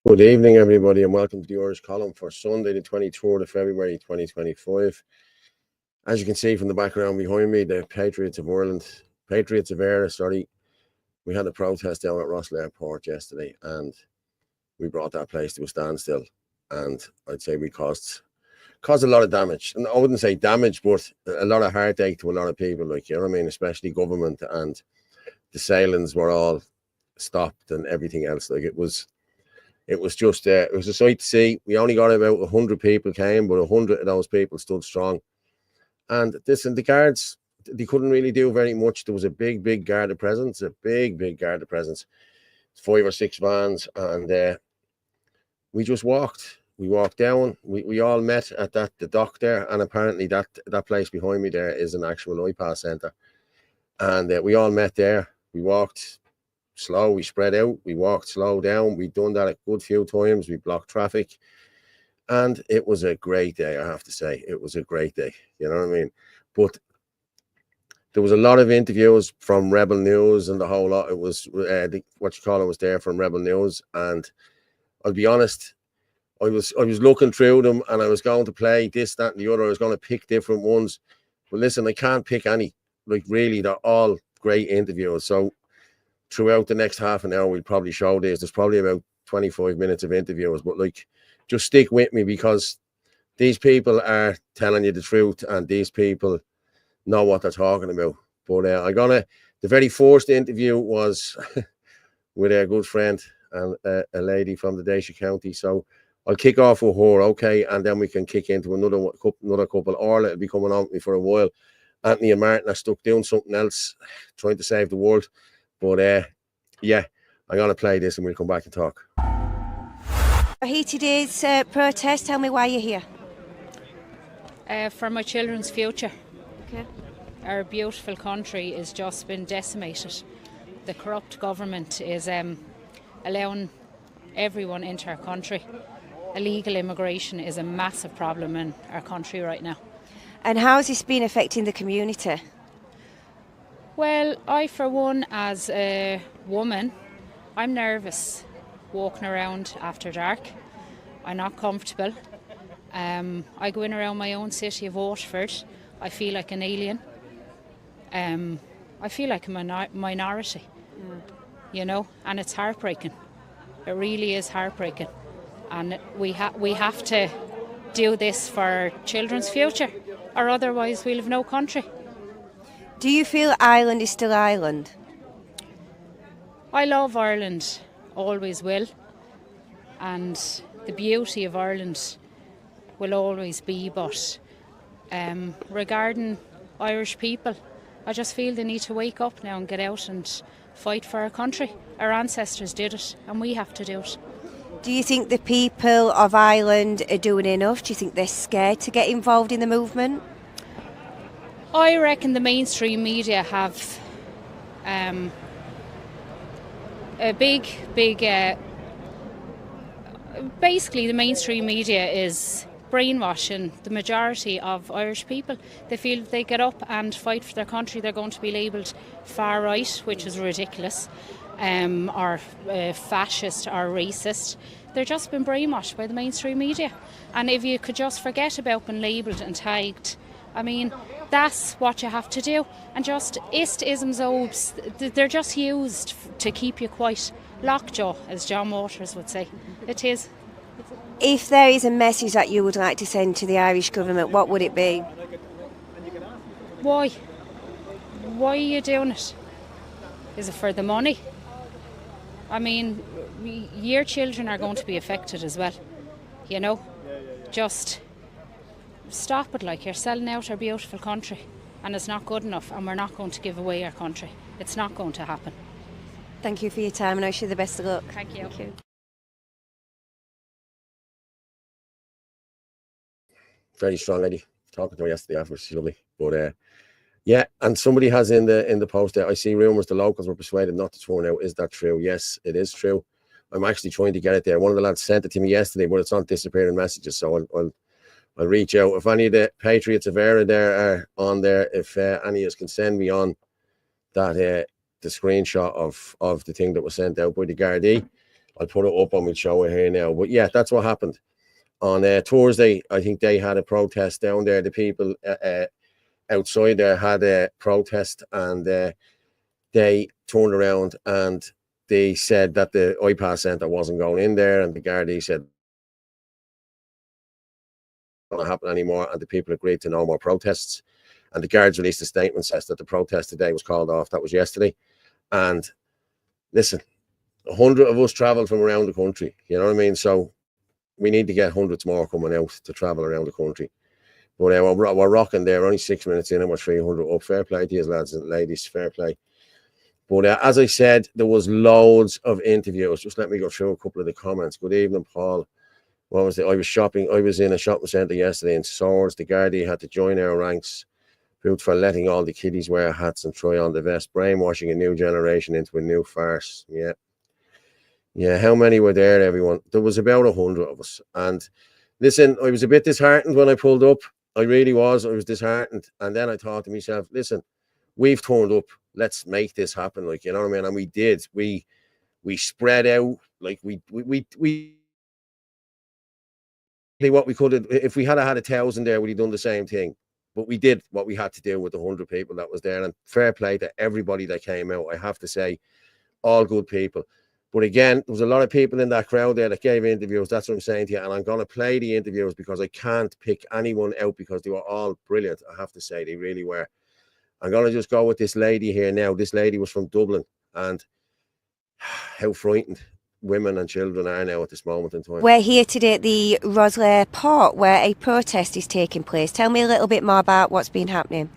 Good evening, everybody, and welcome to the Irish Column for Sunday, the 23rd of February, 2025. As you can see from the background behind me, the Patriots of Eire, sorry. We had a protest down at Rosslare Port yesterday, and we brought that place to a standstill. And I'd say we caused a lot of damage. And I wouldn't say damage, but a lot of heartache to a lot of people, like, you know what I mean? Especially government, and the sailings were all stopped and everything else. Like, it was just, it was a sight to see. We only got about 100 people came, but 100 of those people stood strong. And the guards, they couldn't really do very much. There was a big guarded presence, 5 or 6 vans, and we just walked. We walked down. We all met at the dock there, and apparently that place behind me there is an actual iPass centre. And we all met there. We walked slow, we spread out, we walked slow down. We'd done that a good few times. We blocked traffic, and it was a great day. I have to say, it was a great day, you know what I mean? But there was a lot of interviews from Rebel News and the whole lot. It was was there from Rebel News, and I'll be honest, I was looking through them, and I was going to play this, that, and the other. I was going to pick different ones, but listen, I can't pick any. Like, really, they're all great interviews. So throughout the next half an hour, we'll probably show this. There's probably about 25 minutes of interviews, but like, just stick with me, because these people are telling you the truth, and these people know what they're talking about. But the very first interview was with a good friend and a lady from the Dacia County. So I'll kick off with her, okay, and then we can kick into another couple. Orla will be coming on with me for a while. Anthony and Martin are stuck doing something else, trying to save the world. But yeah, I'm going to play this and we'll come back and talk. Here today's protest. Tell me why you're here. For my children's future. Okay. Our beautiful country has just been decimated. The corrupt government is allowing everyone into our country. Illegal immigration is a massive problem in our country right now. And how has this been affecting the community? Well, I, for one, as a woman, I'm nervous walking around after dark. I'm not comfortable. I go in around my own city of Waterford. I feel like an alien. I feel like a minority, you know, and it's heartbreaking. It really is heartbreaking. And we have to do this for our children's future, or otherwise we'll have no country. Do you feel Ireland is still Ireland? I love Ireland, always will. And the beauty of Ireland will always be, but regarding Irish people, I just feel they need to wake up now and get out and fight for our country. Our ancestors did it, and we have to do it. Do you think the people of Ireland are doing enough? Do you think they're scared to get involved in the movement? I reckon the mainstream media have a big basically the mainstream media is brainwashing the majority of Irish people. They feel if they get up and fight for their country, they're going to be labelled far right, which is ridiculous, or fascist or racist. They're just been brainwashed by the mainstream media. And if you could just forget about being labelled and tagged, I mean, that's what you have to do. And just isms, obes, they're just used to keep you quiet. Lockjaw, as John Waters would say. It is. If there is a message that you would like to send to the Irish government, what would it be? Why? Why are you doing it? Is it for the money? I mean, your children are going to be affected as well, you know? Just stop it, like, you're selling out our beautiful country, and it's not good enough, and we're not going to give away our country. It's not going to happen. Thank you for your time, and I wish you the best of luck. Thank you. Thank you. Very strong lady. talking to her yesterday afterwards. She's lovely. But yeah, and somebody has in the post there, I see rumours the locals were persuaded not to turn out. Is that true? Yes, it is true. I'm actually trying to get it there. One of the lads sent it to me yesterday, but it's on disappearing messages, so I'll reach out. If any of the Patriots of Era there are on there, if any of us can send me on that the screenshot of the thing that was sent out by the Gardaí, I'll put it up and we'll show it here now. But yeah, that's what happened. On Thursday, I think they had a protest down there. The people outside there had a protest, and they turned around and they said that the iPass centre wasn't going in there, and the Gardaí said going to happen anymore, and the people agreed to no more protests. And the guards released a statement says that the protest today was called off. That was yesterday. And listen, 100 of us travel from around the country, you know what I mean? So we need to get hundreds more coming out to travel around the country. But we're rocking there. We're only 6 minutes in and we're 300 up. Fair play to you, lads and ladies. Fair play. But as I said, there was loads of interviews. Just let me go through a couple of the comments. Good evening, Paul. What was it? I was shopping. I was in a shopping centre yesterday in Swords. The Gardaí had to join our ranks for letting all the kiddies wear hats and try on the vest, brainwashing a new generation into a new farce. Yeah. How many were there, everyone? There was about 100 of us. And listen, I was a bit disheartened when I pulled up. I really was. I was disheartened. And then I thought to myself, listen, we've turned up. Let's make this happen. Like, you know what I mean? And we did. We spread out. Like we what we could have. If we had had 1,000 there, we'd have done the same thing. But we did what we had to do with the 100 people that was there. And fair play to everybody that came out. I have to say, all good people. But again, there was a lot of people in that crowd there that gave interviews. That's what I'm saying to you. And I'm going to play the interviews because I can't pick anyone out because they were all brilliant. I have to say, they really were. I'm going to just go with this lady here now. This lady was from Dublin. And how frightened women and children are now at this moment in time. We're here today at the Rosslare Port where a protest is taking place. Tell me a little bit more about what's been happening.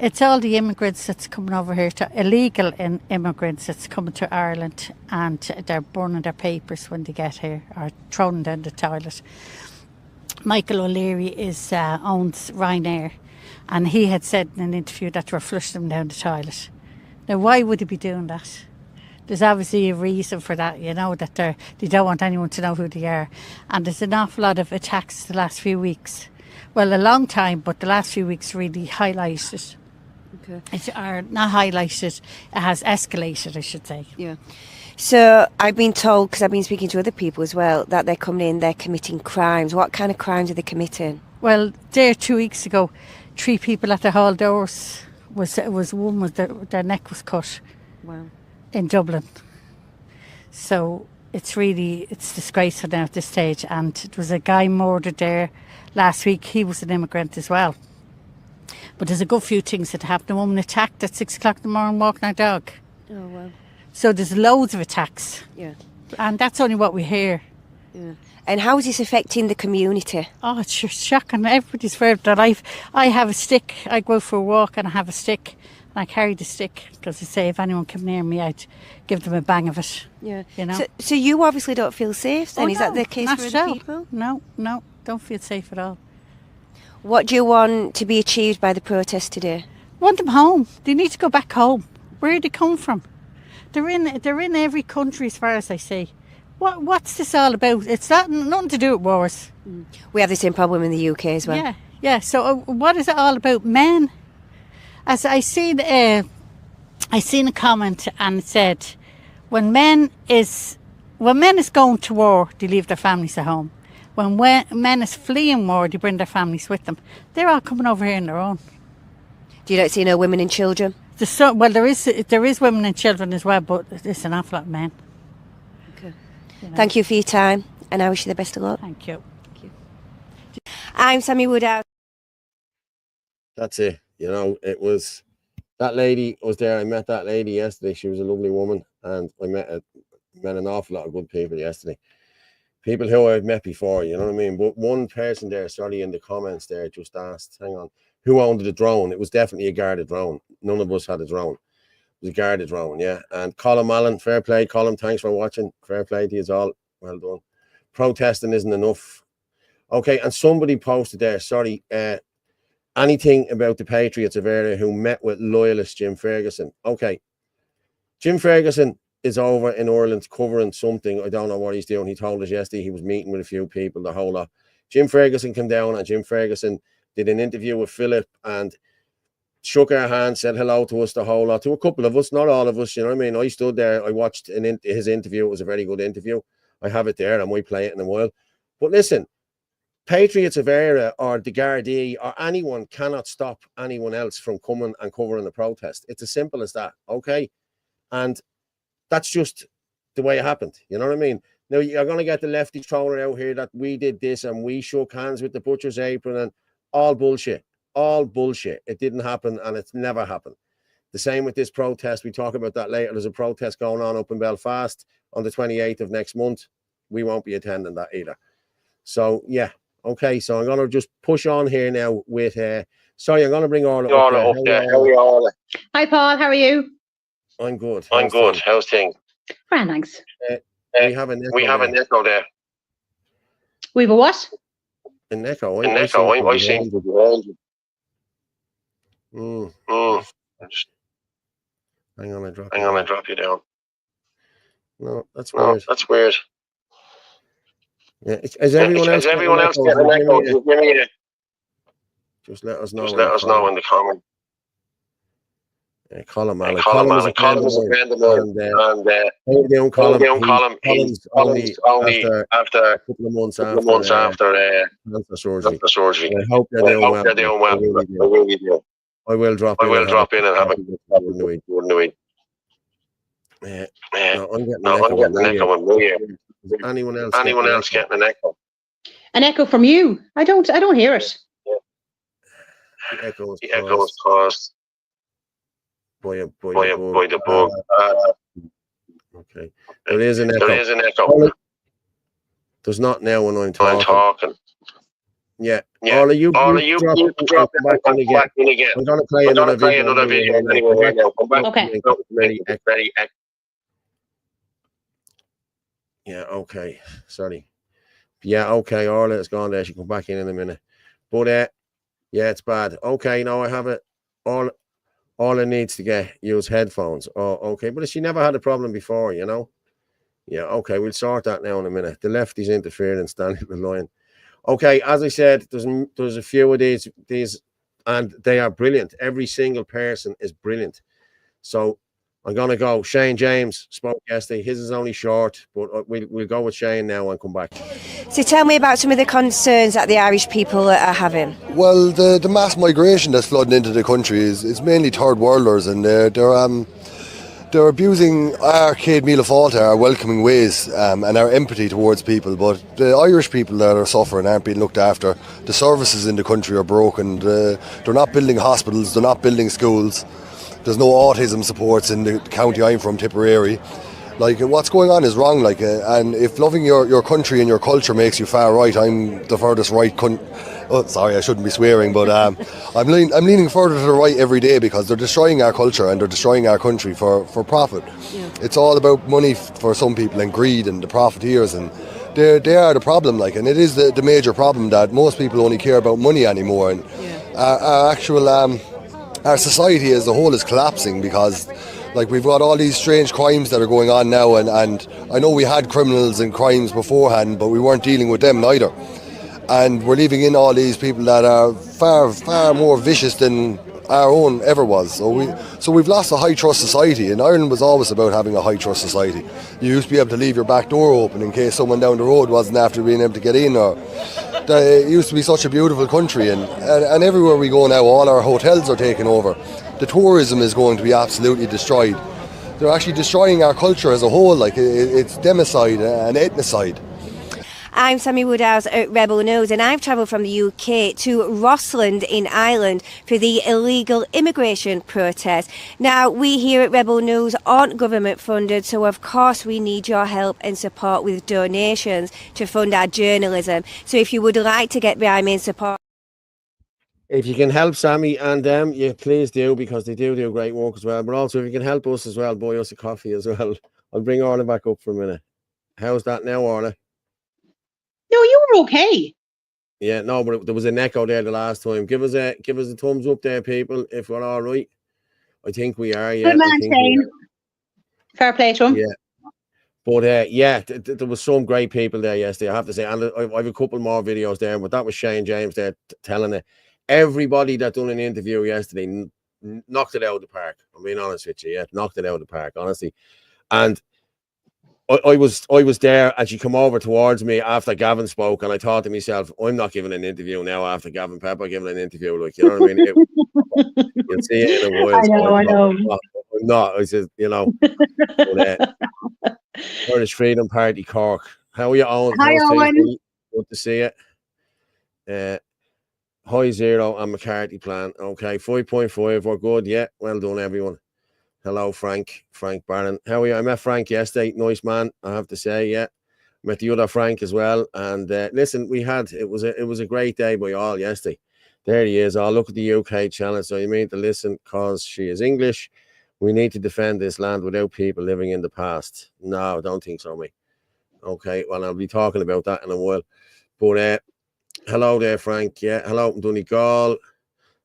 It's all the immigrants that's coming over here, illegal immigrants that's coming to Ireland, and they're burning their papers when they get here or throwing them down the toilet. Michael O'Leary owns Ryanair, and he had said in an interview that we're flushing them down the toilet. Now, why would he be doing that? There's obviously a reason for that, you know, that they don't want anyone to know who they are. And there's an awful lot of attacks the last few weeks. Well, a long time, but the last few weeks really highlighted. Okay. It's not highlighted, it has escalated, I should say. Yeah. So I've been told, because I've been speaking to other people as well, that they're coming in, they're committing crimes. What kind of crimes are they committing? Well, there 2 weeks ago, 3 people at the hall doors was a woman with their neck was cut. Wow. In Dublin. So it's disgraceful now at this stage. And there was a guy murdered there last week. He was an immigrant as well. But there's a good few things that happened. A woman attacked at 6 o'clock in the morning walking her dog. Oh, wow. So there's loads of attacks. Yeah. And that's only what we hear. Yeah. And how is this affecting the community? Oh, it's just shocking. Everybody's afraid of their life. I have a stick. I go for a walk and I have a stick. And I carry the stick because I say if anyone came near me, I'd give them a bang of it. Yeah. You know. So you obviously don't feel safe then? Oh, is that the case for other people? No, don't feel safe at all. What do you want to be achieved by the protest today? Want them home. They need to go back home. Where did they come from? They're in every country as far as I see. What's this all about? It's nothing to do with wars. We have the same problem in the UK as well. Yeah. So what is it all about? Men. As I seen a comment and it said, when men is going to war, they leave their families at home. When men is fleeing war, they bring their families with them. They're all coming over here on their own. Do you not see no women and children? There is women and children as well, but there's an awful lot of men. Okay. You know. Thank you for your time, and I wish you the best of luck. Thank you. I'm Sammy Woodhouse. That's it. You know, it was that lady was there. I met that lady yesterday. She was a lovely woman, and I met an awful lot of good people yesterday. People who I've met before, you know what I mean? But one person there, sorry, in the comments there just asked, hang on, who owned the drone? It was definitely a guarded drone. None of us had a drone. It was a guarded drone, yeah. And Colin Allen, fair play. Colin, thanks for watching. Fair play to you all. Well done. Protesting isn't enough. Okay, and somebody posted there, sorry, anything about the Patriots of Area who met with loyalist Jim Ferguson. Okay, Jim Ferguson is over in Ireland covering something. I don't know what he's doing. He told us yesterday he was meeting with a few people, the whole lot. Jim Ferguson came down and Jim Ferguson did an interview with Philip and shook our hands, said hello to us, the whole lot, to a couple of us, not all of us, you know what I mean? I stood there, I watched his interview. It was a very good interview. I have it there. I might play it in a while. But listen, Patriots of Area or the Gardaí or anyone cannot stop anyone else from coming and covering the protest. It's as simple as that, okay? And that's just the way it happened. You know what I mean? Now, you're going to get the lefties throwing out here that we did this and we shook hands with the butcher's apron and all bullshit. All bullshit. It didn't happen and it's never happened. The same with this protest. We talk about that later. There's a protest going on up in Belfast on the 28th of next month. We won't be attending that either. So, yeah. Okay, so I'm going to just push on here now with... sorry, I'm going to bring Orla up there. How are you, Orla? Hi, Paul. How are you? I'm good. I'm good. How's things? Fine, thanks. We have an echo there. We have a what? An echo. An echo. I see. Hang on, I drop you down. No, that's weird. That's weird. Yeah, is everyone else getting an echo? Just let us know. In the comment. Colin Allen. Colin is a friend of mine. And Colin's only after a couple of months after cancer surgery. I hope they're doing well. I will drop in and have a good. I'm getting an echo in my ear. Anyone else getting an echo? An echo from you? I don't hear it. The echo is caused by the bug. Okay. There is an echo. There's not now when I'm talking. Yeah. All of you drop back in again. I'm going to play another video. Okay. Yeah, okay. Sorry. Yeah, okay. Orla is gone there. She come back in a minute. But yeah, it's bad. Okay, now I have it. All it needs to use headphones. Oh, okay. But she never had a problem before, you know? Yeah, okay. We'll sort that now in a minute. The lefties interfering and standing in the line. Okay, as I said, there's a few of these, and they are brilliant. Every single person is brilliant. So I'm going to go. Shane James spoke yesterday. His is only short, but we'll go with Shane now and come back. So tell me about some of the concerns that the Irish people are having. Well, the mass migration that's flooding into the country is mainly third worlders, and they're abusing our Céad Míle Fáilte, our welcoming ways, and our empathy towards people. But the Irish people that are suffering aren't being looked after. The services in the country are broken. They're not building hospitals. They're not building schools. There's no autism supports in the county I'm from, Tipperary. Like, what's going on is wrong. Like, and if loving your country and your culture makes you far right, I'm the furthest right. Oh, sorry, I shouldn't be swearing, but I'm leaning further to the right every day because they're destroying our culture and they're destroying our country for profit. Yeah. It's all about money for some people and greed and the profiteers, and they are the problem. Like, and it is the major problem that most people only care about money anymore. And our actual our society as a whole is collapsing because, like, we've got all these strange crimes that are going on now, and I know we had criminals and crimes beforehand, but we weren't dealing with them neither. And we're leaving in all these people that are far, far more vicious than our own ever was. So we've lost a high trust society, and Ireland was always about having a high trust society. You used to be able to leave your back door open in case someone down the road wasn't after being able to get in. Or it used to be such a beautiful country, and everywhere we go now, all our hotels are taken over. The tourism is going to be absolutely destroyed. They're actually destroying our culture as a whole. Like, it's democide and ethnocide. I'm Sammy Woodhouse at Rebel News, and I've travelled from the UK to Rossland in Ireland for the illegal immigration protest. Now, we here at Rebel News aren't government funded, so of course we need your help and support with donations to fund our journalism. So if you would like to get behind me and support... If you can help Sammy and them, you please do, because they do great work as well. But also, if you can help us as well, buy us a coffee as well. I'll bring Orla back up for a minute. How's that now, Orla? No, you were okay. Yeah, no, but there was an echo there the last time. Give us a thumbs up there, people, if we're all right. I think we are. Yeah, Good man, Shane. Fair play to him. Yeah. But yeah, there was some great people there yesterday, I have to say. And I have a couple more videos there, but that was Shane James there telling it. Everybody that done an interview yesterday knocked it out of the park. I'm being honest with you, yeah, knocked it out of the park, honestly. And I was there, and she come over towards me after Gavin spoke, and I thought to myself, I'm not giving an interview now after Gavin Pepper giving an interview, like, you know what I mean? You'll see it in a while. I know. I'm not. I said, you know. But, Irish Freedom Party Cork. How are you, Owen? Hi, Owen. Good to see you. High Zero and McCarthy plan. Okay, 5.5. We're good. Yeah, well done, everyone. Hello, Frank Barron. How are you? I met Frank yesterday. Nice man, I have to say. Yeah, met the other Frank as well. And listen, it was a great day by all yesterday. There he is. I'll look at the UK challenge. So you mean to listen because she is English. We need to defend this land without people living in the past. No, I don't think so, mate. Okay, well, I'll be talking about that in a while. But hello there, Frank. Yeah, hello, Donegal.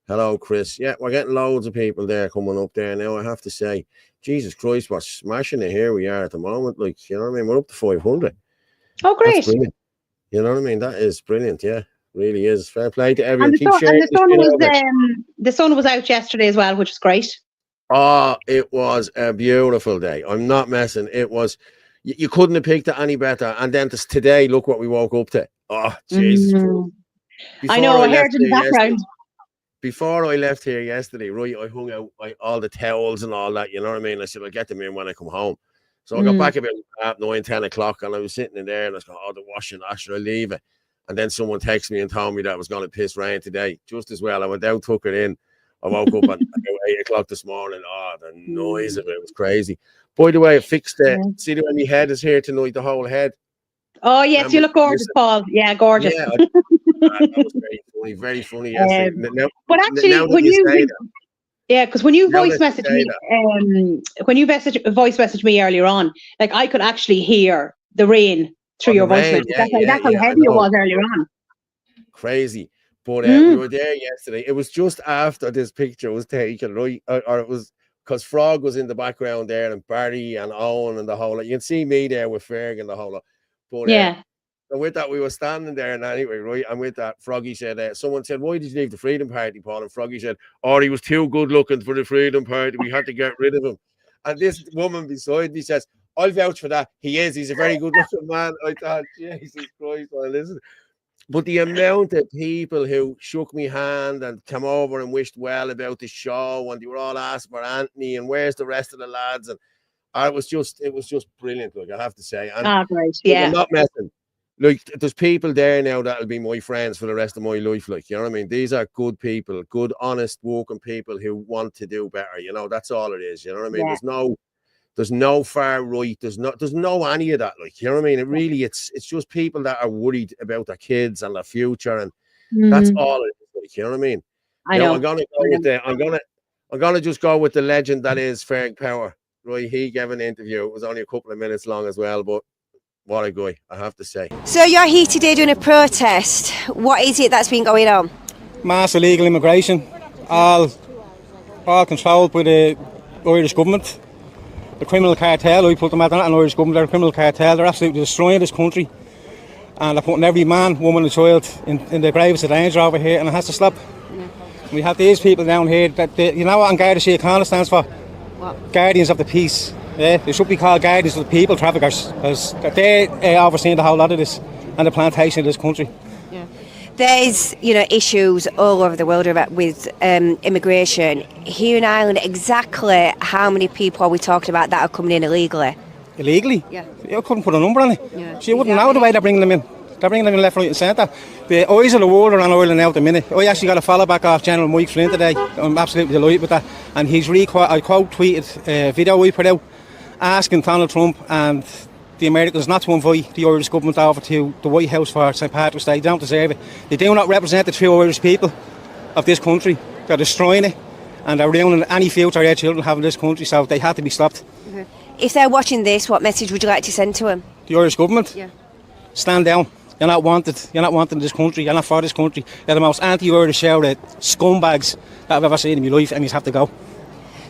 Hello, Chris. Yeah, we're getting loads of people there coming up there now, I have to say. Jesus Christ, we're smashing it here we are at the moment. Like, you know what I mean? We're up to 500. Oh, great. That's brilliant. You know what I mean? That is brilliant, yeah. Really is. Fair play to everyone. And the sun was out yesterday as well, which is great. Oh, it was a beautiful day. I'm not messing. It was, you couldn't have picked it any better. And then today, look what we woke up to. Oh, Jesus. I know, I heard in the background. Before I left here yesterday, right, I hung out all the towels and all that, you know what I mean? I said, I'll get them in when I come home. So I got back about 9, 10 o'clock, and I was sitting in there, and I was going, oh, the washing, should I leave it? And then someone texted me and told me that it was going to piss rain today. Just as well, I went down, took it in. I woke up at about 8 o'clock this morning. Oh, the noise of it was crazy. By the way, I fixed it. See the way my head is here tonight, the whole head. Oh, yes, you look gorgeous, Paul. Yeah, gorgeous. Yeah, that was very funny yesterday. But actually, when you voice messaged me, voice messaged me earlier on, like I could actually hear the rain through your voice message. That's how heavy it was earlier on. Crazy. But we were there yesterday. It was just after this picture was taken, right? Or it was because Frog was in the background there, and Barry and Owen and the whole lot. You can see me there with Ferg and the whole lot. But and with that, we were standing there, and anyway, right? And with that, Froggy said, someone said, why did you leave the Freedom Party, Paul? And Froggy said, oh, he was too good looking for the Freedom Party. We had to get rid of him. And this woman beside me says, I'll vouch for that. He's a very good looking man. I thought, Jesus Christ, well, listen. But the amount of people who shook me hand and came over and wished well about the show, and they were all asking for Anthony and where's the rest of the lads, and it was just brilliant. Like, I have to say, and great, yeah. I'm not messing. Like, there's people there now that'll be my friends for the rest of my life. Like, you know what I mean? These are good people, good, honest, working people who want to do better. You know, that's all it is. You know what I mean? Yeah. There's no far right. There's no any of that. Like, you know what I mean? It really, it's just people that are worried about their kids and their future, and that's all it is. Like, you know what I mean? I know. I'm gonna just go with the legend that is Ferg Power. Right? He gave an interview. It was only a couple of minutes long as well, but what a guy, I have to say. So you're here today doing a protest. What is it that's been going on? Mass illegal immigration, all controlled by the Irish government. The criminal cartel, I put them at that, an Irish government, they're a criminal cartel. They're absolutely destroying this country, and they're putting every man, woman and child in the gravest of danger over here, and it has to stop. We have these people down here that you know what Garda Síochána stands for? What? Guardians of the peace. Yeah, they should be called guardians of the people, traffickers, because they're overseeing the whole lot of this and the plantation of this country. Yeah. There's, issues all over the world with immigration. Here in Ireland, exactly how many people are we talking about that are coming in illegally? Illegally? Yeah. You couldn't put a number on it. Yeah. So you wouldn't know the way they're bringing them in. They're bringing them in left, right and centre. The eyes of the world are on Ireland now at the minute. I actually got a follow back off General Mike Flynn today. I'm absolutely delighted with that. And he's I quote tweeted a video we put out asking Donald Trump and the Americans not to invite the Irish government over to the White House for St. Patrick's Day. They don't deserve it. They do not represent the true Irish people of this country. They're destroying it, and they're ruining any future our children have in this country, so they have to be stopped. If they're watching this, what message would you like to send to them? The Irish government? Yeah. Stand down. You're not wanted. You're not wanted in this country. You're not for this country. You're the most anti-Irish shout out scumbags that I've ever seen in my life, and you have to go.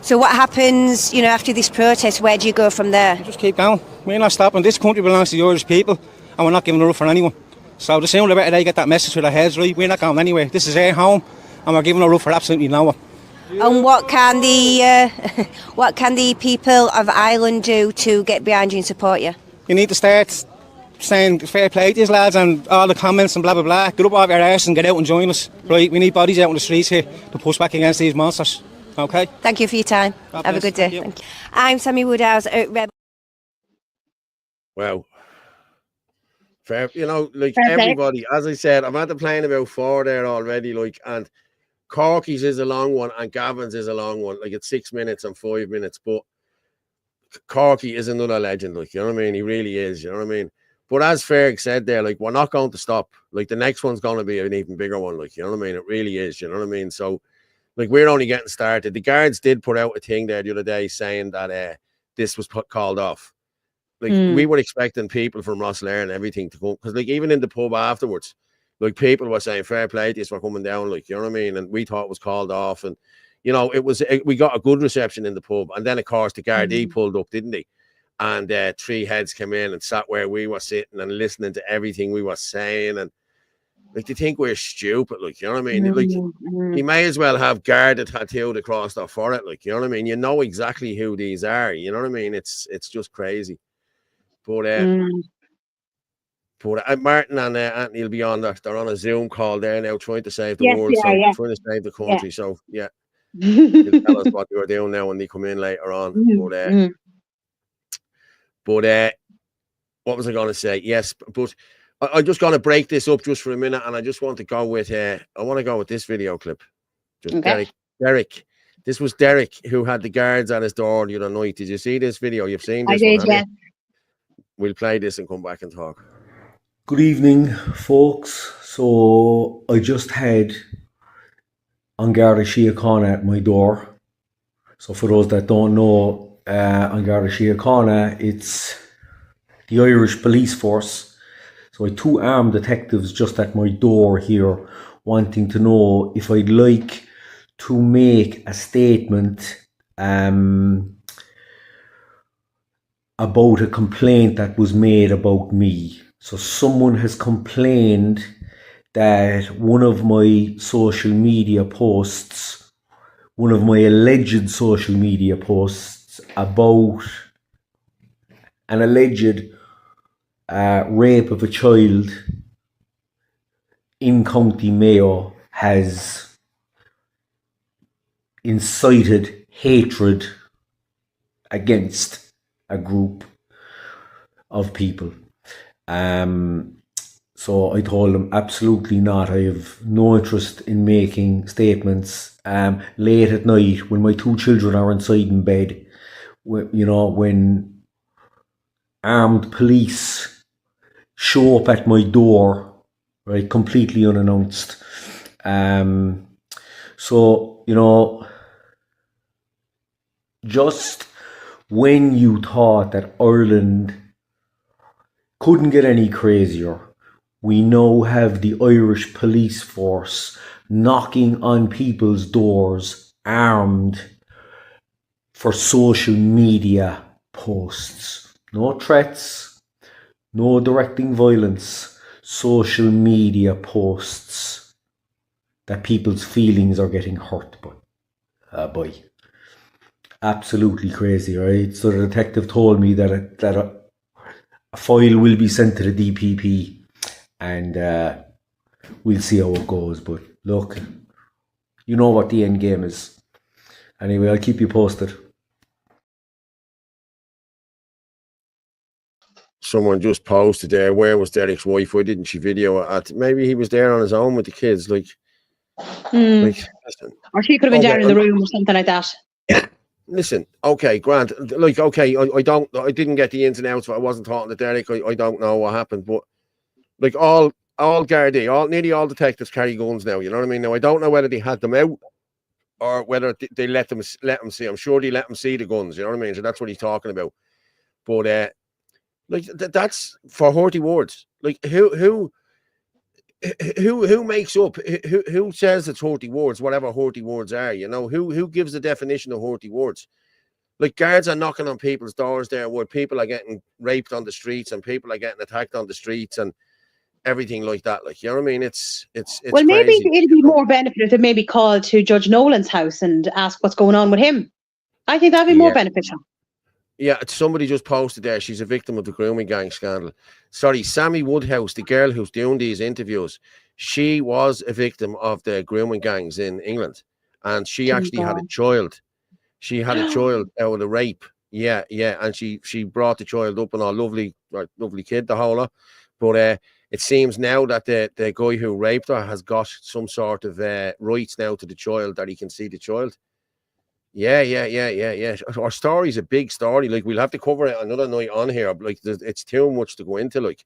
So what happens, you know, after this protest? Where do you go from there? You just keep going. We're not stopping. This country belongs to the Irish people, and we're not giving it up for anyone. So the sooner the better they get that message to their heads, right? We're not going anywhere. This is our home, and we're giving it up for absolutely no one. And what can the people of Ireland do to get behind you and support you? You need to start saying fair play to these lads and all the comments and blah blah blah. Get up off your arse and get out and join us. Right, we need bodies out on the streets here to push back against these monsters. Okay. Thank you for your time. God Have a bless. good day. Thank you. I'm Sammy Woodhouse at Rebel. Wow. Fair, you know, like Fair play. everybody, as I said, I'm at the playing about 4 there already, like, and Corky's is a long one and Gavin's is a long one. Like, it's 6 minutes and 5 minutes, but Corky is another legend, like, you know what I mean? He really is, you know what I mean? But as Ferg said there, like, we're not going to stop. Like, the next one's going to be an even bigger one, like, you know what I mean? It really is, you know what I mean? So, like, we're only getting started. The Guards did put out a thing there the other day saying that this was called off. Like, we were expecting people from Rosslare and everything to come, because, like, even in the pub afterwards, like, people were saying fair play to us, we're coming down, like, you know what I mean? And we thought it was called off, and you know, we got a good reception in the pub. And then of course the Gardaí pulled up, didn't they? And 3 heads came in and sat where we were sitting and listening to everything we were saying, and like, they think we're stupid, like, you know what I mean? Like, you may as well have Garda tattooed across their forehead, like, you know what I mean? You know exactly who these are, you know what I mean? It's just crazy. But Martin and Anthony will be on there. They're on a Zoom call there now, trying to save the world, trying to save the country. So yeah, they'll tell us what they were doing now when they come in later on. But what was I going to say? Yes, but I'm just going to break this up just for a minute, and I just want to go with I want to go with this video clip. Just Derek. This was Derek who had the guards at his door the other night. Did you see this video? You've seen this? I did, yeah. We'll play this and come back and talk. Good evening, folks. So I just had An Garda Síochána at my door. So for those that don't know, An Garda Síochána, it's the Irish police force. So I had 2 armed detectives just at my door here, wanting to know if I'd like to make a statement about a complaint that was made about me. So someone has complained that one of my social media posts, one of my alleged social media posts about an alleged rape of a child in County Mayo has incited hatred against a group of people. So I told them absolutely not. I have no interest in making statements late at night when my 2 children are inside in bed. You know, when armed police show up at my door, right, completely unannounced. So, you know, just when you thought that Ireland couldn't get any crazier, we now have the Irish police force knocking on people's doors armed for social media posts. No threats, no directing violence, social media posts that people's feelings are getting hurt by. Absolutely crazy, right? So the detective told me that a file will be sent to the DPP, and we'll see how it goes. But look, you know what the end game is. Anyway, I'll keep you posted. Someone just posted there, where was Derek's wife? Why didn't she video it? Maybe he was there on his own with the kids. Like listen, or she could have been down in the room or something like that. Listen, okay, Grant. Like, okay, I didn't get the ins and outs. I wasn't talking to Derek. I don't know what happened, but like all Gardaí, nearly all detectives carry guns now. You know what I mean? Now I don't know whether they had them out or whether they let them see. I'm sure they let them see the guns. You know what I mean? So that's what he's talking about. But like that's for 40 words. Like who who makes up, who says it's hurty words, whatever hurty words are, you know, who gives the definition of hurty words? Like, guards are knocking on people's doors there where people are getting raped on the streets and people are getting attacked on the streets and everything like that. Like, you know what I mean? It's well, maybe crazy. it'd be more beneficial to maybe call to Judge Nolan's house and ask what's going on with him. I think that'd be more beneficial. Yeah, somebody just posted there. She's a victim of the grooming gang scandal. Sorry, Sammy Woodhouse, the girl who's doing these interviews, she was a victim of the grooming gangs in England, and she actually had a child. She had a child out of the rape. Yeah, and she brought the child up and all, lovely kid, the whole lot. But it seems now that the guy who raped her has got some sort of rights now to the child, that he can see the child. Yeah. Our story's a big story. Like, we'll have to cover it another night on here. Like, it's too much to go into. Like,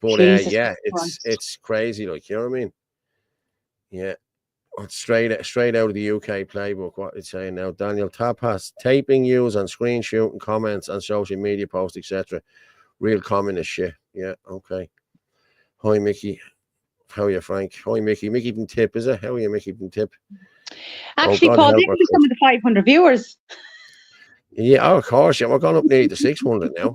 but yeah, it's crazy. Like, you know what I mean? Yeah, it's straight out of the UK playbook. What it's saying now, Daniel Tapas taping use and screen shooting comments on social media posts, etc. Real communist shit. Yeah, okay. Hi, Mickey. How are you, Frank? Hi, Mickey. Mickey from Tip, is it? How are you, Mickey from Tip? Actually, Paul, this is some of the 500 viewers. Yeah, of course. Yeah, we're going up nearly to 600 now.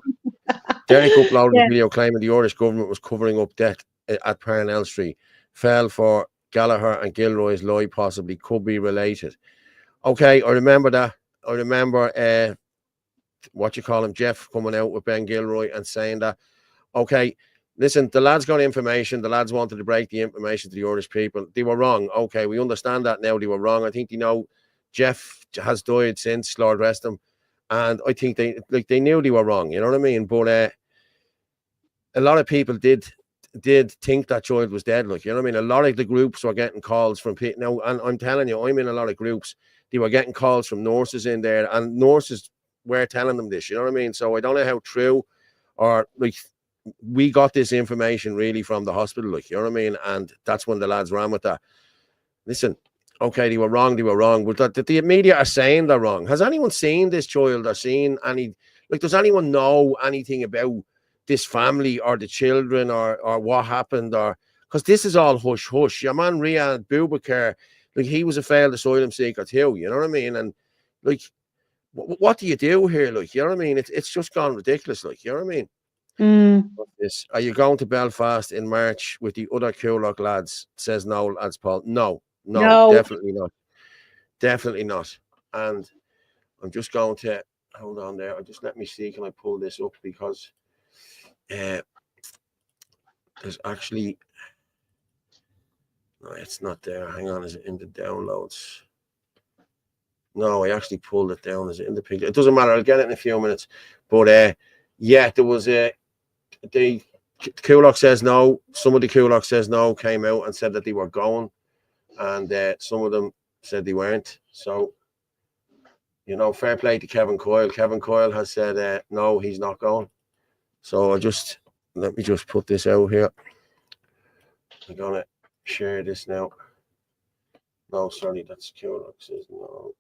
Derek uploaded a video claiming the Irish government was covering up death at Parnell Street. Fell for Gallagher and Gilroy's lie, possibly could be related. Okay, I remember that. I remember what you call him, Jeff, coming out with Ben Gilroy and saying that. Okay, listen, the lads got information. The lads wanted to break the information to the Irish people. They were wrong. Okay, we understand that now. They were wrong. I think Jeff has died since, Lord rest him, and I think they knew they were wrong. You know what I mean? But a lot of people did think that child was dead. Like, you know what I mean? A lot of the groups were getting calls from people. Now, and I'm telling you, I'm in a lot of groups. They were getting calls from nurses in there, and nurses were telling them this. You know what I mean? So I don't know how true or like. We got this information really from the hospital, like, you know what I mean? And that's when the lads ran with that. Listen, okay, they were wrong, but the media are saying they're wrong. Has anyone seen this child or seen any, like, does anyone know anything about this family or the children or what happened? Or because this is all hush hush. Your man Riyad Boubacar, like, he was a failed asylum seeker too, you know what I mean? And like, what do you do here? Like, you know what I mean? It's just gone ridiculous, like, you know what I mean? Are you going to Belfast in March with the other Coolock lads? Says no, lads, Paul. No, definitely not. And I'm just going to hold on there. Just let me see. Can I pull this up? Because there's actually no, it's not there. Hang on, is it in the downloads? No, I actually pulled it down. Is it in the picture? It doesn't matter. I'll get it in a few minutes. But yeah, there was the Coolock says no. Some of the Coolock says no came out and said that they were going, and some of them said they weren't. So, you know, fair play to Kevin Coyle. Kevin Coyle has said no, he's not going. So let me just put this out here. I'm gonna share this now. No, sorry, that's Coolock says no.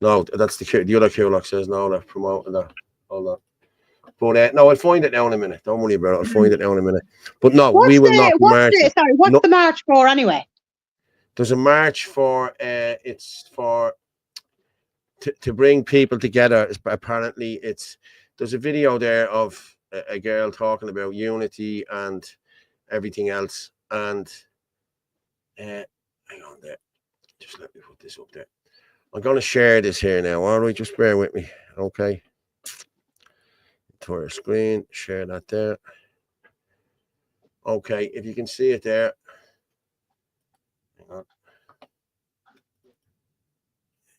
No, that's the other Coolock says no. They're promoting that. Hold on. But no, I'll find it now in a minute. Don't worry about it. I'll find it now in a minute. But no, we will not march. What's the march for anyway? There's a march for it's for to bring people together. Apparently, there's a video there of a girl talking about unity and everything else. And hang on there. Just let me put this up there. I'm going to share this here now. All right, just bear with me. Okay. To our screen, share that there. Okay, if you can see it there. Hang on.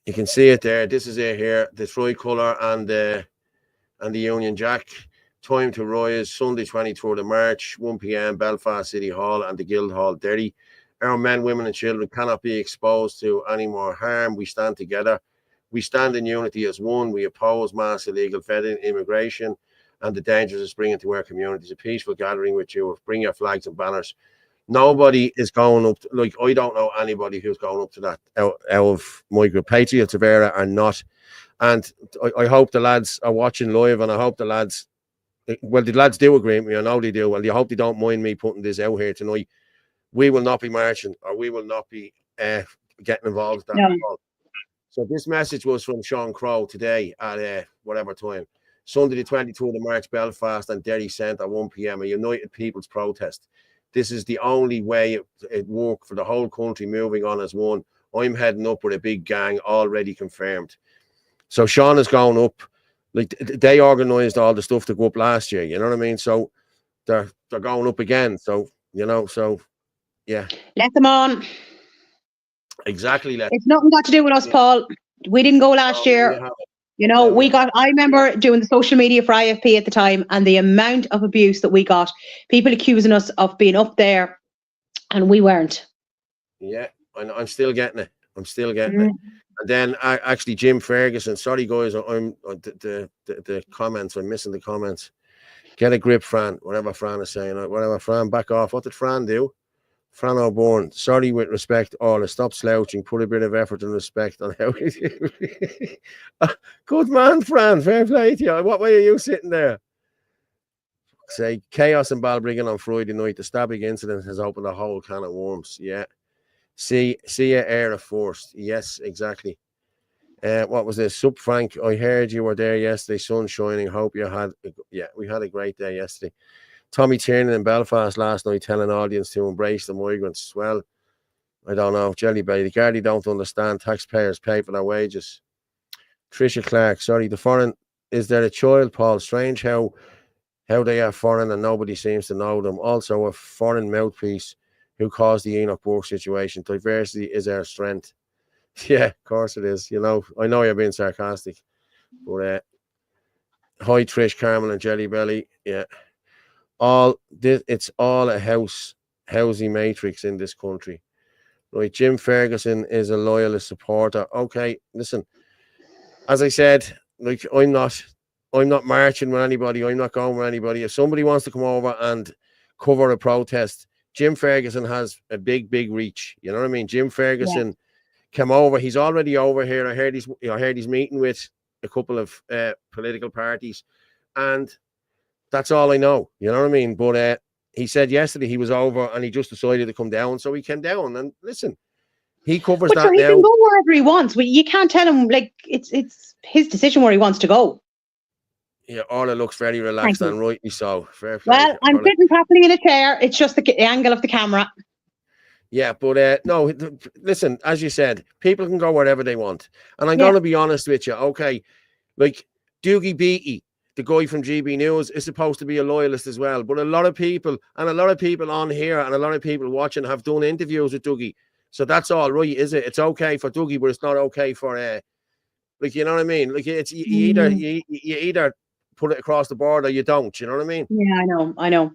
You can see it there. This is it here. The tricolour and the Union Jack. Time to rise, Sunday 23rd of March, 1 p.m, Belfast City Hall and the Guildhall, Derry. Our men, women and children cannot be exposed to any more harm. We stand together. We stand in unity as one. We oppose mass illegal federal immigration and the dangers it's bringing to our communities. A peaceful gathering with you. Bring your flags and banners. Nobody is going up. Like, I don't know anybody who's going up to that out of my group. Patriots of Era are not. And I hope the lads are watching live, and I hope the lads, well, the lads do agree with me. I know they do. Well, I hope they don't mind me putting this out here tonight. we will not be marching, or we will not be getting involved with that. No. So this message was from Sean Crowe today at whatever time. Sunday the 22nd of March, Belfast and Derry Centre, 1 p.m. a United People's Protest. This is the only way it worked for the whole country moving on as one. I'm heading up with a big gang already confirmed. So Sean is going up. Like, they organised all the stuff to go up last year, you know what I mean? So they're going up again. So, you know, so yeah. Let them on. Exactly. It's nothing got to do with us, Paul. We didn't go last year. You know, I remember doing the social media for IFP at the time, and the amount of abuse that we got, people accusing us of being up there, and we weren't. Yeah, I'm still getting it. I'm still getting it. And then actually Jim Ferguson, sorry guys, I'm the comments, I'm missing the comments. Get a grip, Fran, whatever Fran is saying, whatever. Fran, back off. What did Fran do? Fran O'Byrne, sorry with respect, all. Stop slouching, put a bit of effort and respect on how you do. Good man, Fran, fair play to you. What way are you sitting there? Say, chaos in Balbriggan on Friday night. The stabbing incident has opened a whole can of worms. Yeah. See you, Era first. Yes, exactly. What was this? Sup, Frank? I heard you were there yesterday. Sun shining. Hope you had. We had a great day yesterday. Tommy Tiernan in Belfast last night telling audience to embrace the migrants. Well, I don't know. Jelly Belly. The Gardaí don't understand. Taxpayers pay for their wages. Tricia Clark. Sorry, the foreign. Is there a child, Paul? Strange how they are foreign and nobody seems to know them. Also, a foreign mouthpiece who caused the Enoch Burke situation. Diversity is our strength. Yeah, of course it is. You know, I know you're being sarcastic. But hi, Trish, Carmel and Jelly Belly. Yeah. It's all a housing matrix in this country. Right, Jim Ferguson is a loyalist supporter. Okay, listen, as I said, like I'm not marching with anybody, I'm not going with anybody. If somebody wants to come over and cover a protest, Jim Ferguson has a big reach. You know what I mean? Jim Ferguson came over, he's already over here. I heard he's meeting with a couple of political parties, and that's all I know, you know what I mean? But he said yesterday he was over and he just decided to come down, so he came down. And listen, he covers that he now. He can go wherever he wants. You can't tell him, like, it's his decision where he wants to go. Yeah, Orla looks very relaxed and rightly so. Fair play. Well, I'm sitting properly in a chair. It's just the angle of the camera. Yeah, but no, listen, as you said, people can go wherever they want. And I'm going to be honest with you, okay? Like, Dougie Beattie, the guy from GB News, is supposed to be a loyalist as well. But a lot of people on here and a lot of people watching have done interviews with Dougie. So that's all right, is it? It's okay for Dougie, but it's not okay for, like, you know what I mean? Like, it's you either put it across the board or you don't, you know what I mean? Yeah, I know.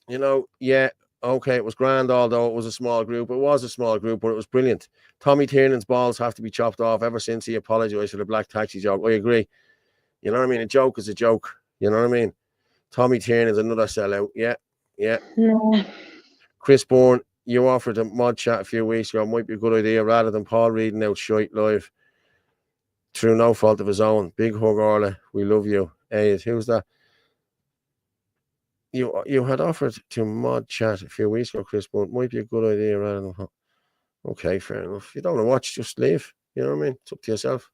You know, yeah, okay, it was grand, although it was a small group. It was a small group, but it was brilliant. Tommy Tiernan's balls have to be chopped off ever since he apologised for the black taxi joke. I agree. You know what I mean? A joke is a joke. You know what I mean? Tommy Tiernan's another sellout. Yeah. No. Chris Bourne, you offered a mod chat a few weeks ago. It might be a good idea rather than Paul reading out shite live through no fault of his own. Big hug, Orla. We love you. Hey, who's that? You had offered to mod chat a few weeks ago, Chris Bourne. It might be a good idea rather than... Okay, fair enough. If you don't want to watch, just leave. You know what I mean? It's up to yourself.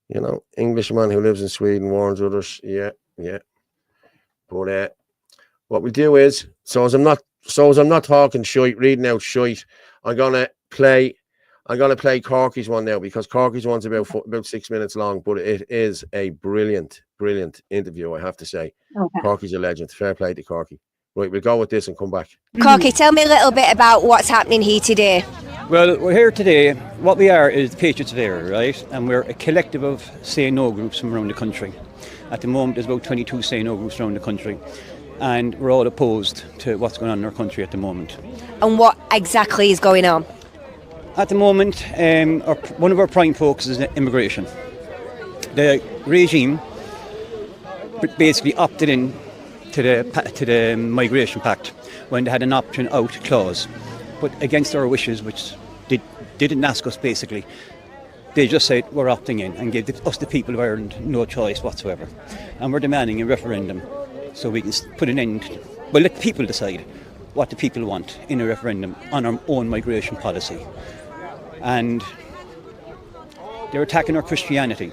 You know, Englishman who lives in Sweden warns others. Yeah. But what we do is, so as I'm not talking shite, reading out shite, I'm gonna play Corky's one now, because Corky's one's about 6 minutes long, but it is a brilliant interview, I have to say. Okay. Corky's a legend. Fair play to Corky. Right, we'll go with this and come back. Corky, tell me a little bit about what's happening here today. Well, we're here today. What we are is Patriots of Air, right? And we're a collective of Say No groups from around the country. At the moment, there's about 22 Say No groups around the country. And we're all opposed to what's going on in our country at the moment. And what exactly is going on? At the moment, one of our prime focus is immigration. The regime basically opted in to the Migration Pact when they had an option-out clause. But against our wishes, which they didn't ask us basically, they just said we're opting in and gave us, the people of Ireland, no choice whatsoever. And we're demanding a referendum so we can put an end, well, let people decide what the people want in a referendum on our own migration policy. And they're attacking our Christianity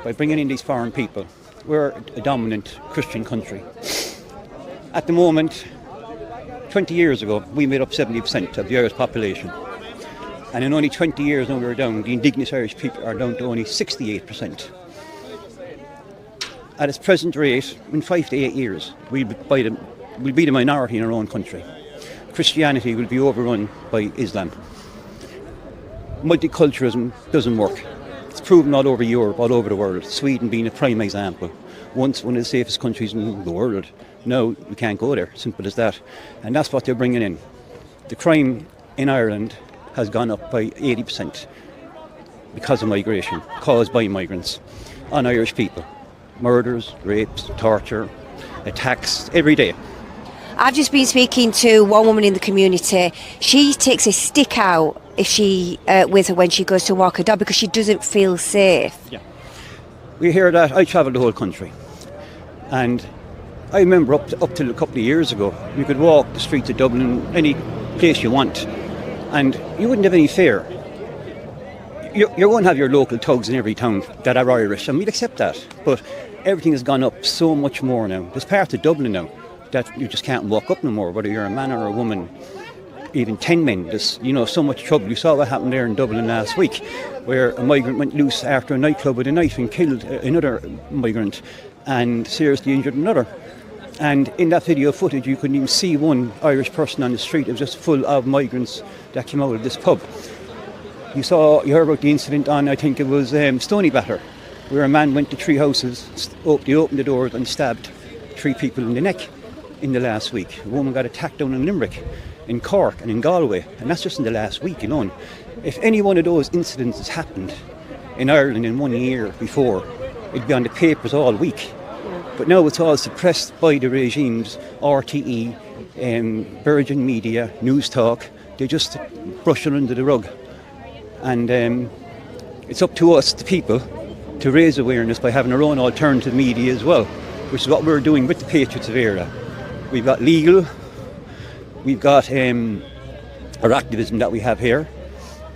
by bringing in these foreign people. We're a dominant Christian country. At the moment, 20 years ago, we made up 70% of the Irish population. And in only 20 years now we're down, the indigenous Irish people are down to only 68%. At its present rate, in 5 to 8 years, we'll be the minority in our own country. Christianity will be overrun by Islam. Multiculturalism doesn't work. It's proven all over Europe, all over the world. Sweden being a prime example. Once one of the safest countries in the world. Now we can't go there, simple as that. And that's what they're bringing in. The crime in Ireland has gone up by 80% because of migration, caused by migrants, on Irish people. Murders, rapes, torture, attacks, every day. I've just been speaking to one woman in the community. She takes a stick out if she with her when she goes to walk her dog because she doesn't feel safe. Yeah, we hear that. I travel the whole country, and I remember up till a couple of years ago, you could walk the streets of Dublin, any place you want, and you wouldn't have any fear. You're going to have your local thugs in every town that are Irish, and we'd accept that. But everything has gone up so much more now. There's parts of Dublin now that you just can't walk up no more, whether you're a man or a woman. Even 10 men, there's so much trouble. You saw what happened there in Dublin last week, where a migrant went loose after a nightclub with a knife and killed another migrant and seriously injured another. And in that video footage, you couldn't even see one Irish person on the street. It was just full of migrants that came out of this pub. You heard about the incident on, I think it was Stony Batter, where a man went to 3 houses, he opened the doors and stabbed 3 people in the neck in the last week. A woman got attacked down in Limerick, in Cork and in Galway, and that's just in the last week alone. If any one of those incidents has happened in Ireland in 1 year before, it'd be on the papers all week. But now it's all suppressed by the regimes, RTE, Virgin Media, News Talk. They just brush it under the rug. And it's up to us, the people, to raise awareness by having our own alternative media as well, which is what we're doing with the Patriots of Éire. We've got legal, we've got our activism that we have here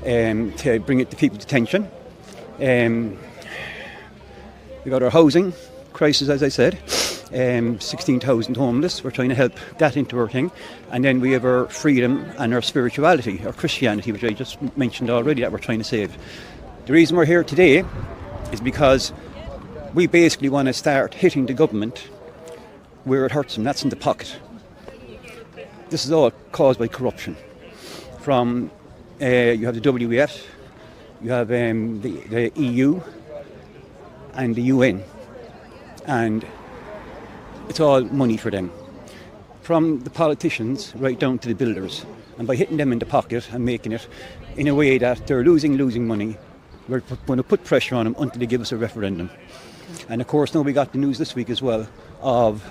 to bring it to people's attention. We've got our housing crisis, as I said, 16,000 homeless. We're trying to help that into our thing. And then we have our freedom and our spirituality, our Christianity, which I just mentioned already, that we're trying to save. The reason we're here today is because we basically want to start hitting the government where it hurts them, that's in the pocket. This is all caused by corruption. From you have the WEF, you have the EU and the UN, and it's all money for them. From the politicians right down to the builders. And by hitting them in the pocket and making it in a way that they're losing money, we're going to put pressure on them until they give us a referendum. And of course now we got the news this week as well of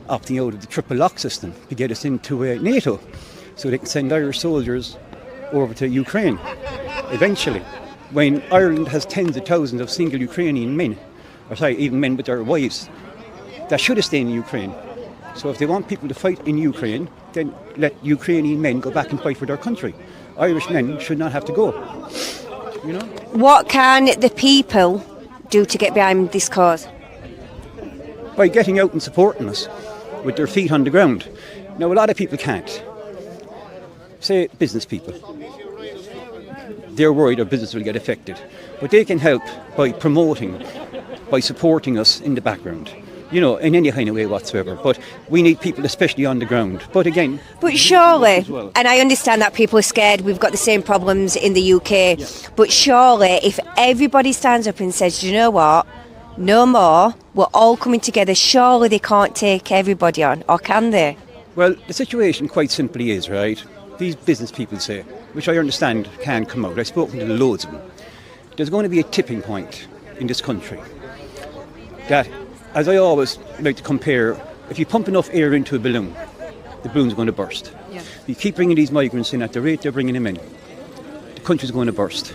opting out of the triple lock system to get us into NATO, so they can send Irish soldiers over to Ukraine eventually, when Ireland has tens of thousands of single Ukrainian men, even men with their wives, that should have stayed in Ukraine. So if they want people to fight in Ukraine, then let Ukrainian men go back and fight for their country. Irish men should not have to go. What can the people do to get behind this cause? By getting out and supporting us with their feet on the ground. Now, a lot of people can't. Say business people. They're worried their business will get affected. But they can help by promoting, by supporting us in the background. In any kind of way whatsoever. But we need people especially on the ground. But again... But surely, and I understand that people are scared, we've got the same problems in the UK, yes. But surely if everybody stands up and says, you know what, no more, we're all coming together, surely they can't take everybody on, or can they? Well, the situation quite simply is, right, these business people say, which I understand can come out, I've spoken to loads of them, there's going to be a tipping point in this country that, as I always like to compare, if you pump enough air into a balloon, the balloon's going to burst. Yeah. You keep bringing these migrants in at the rate they're bringing them in, the country's going to burst.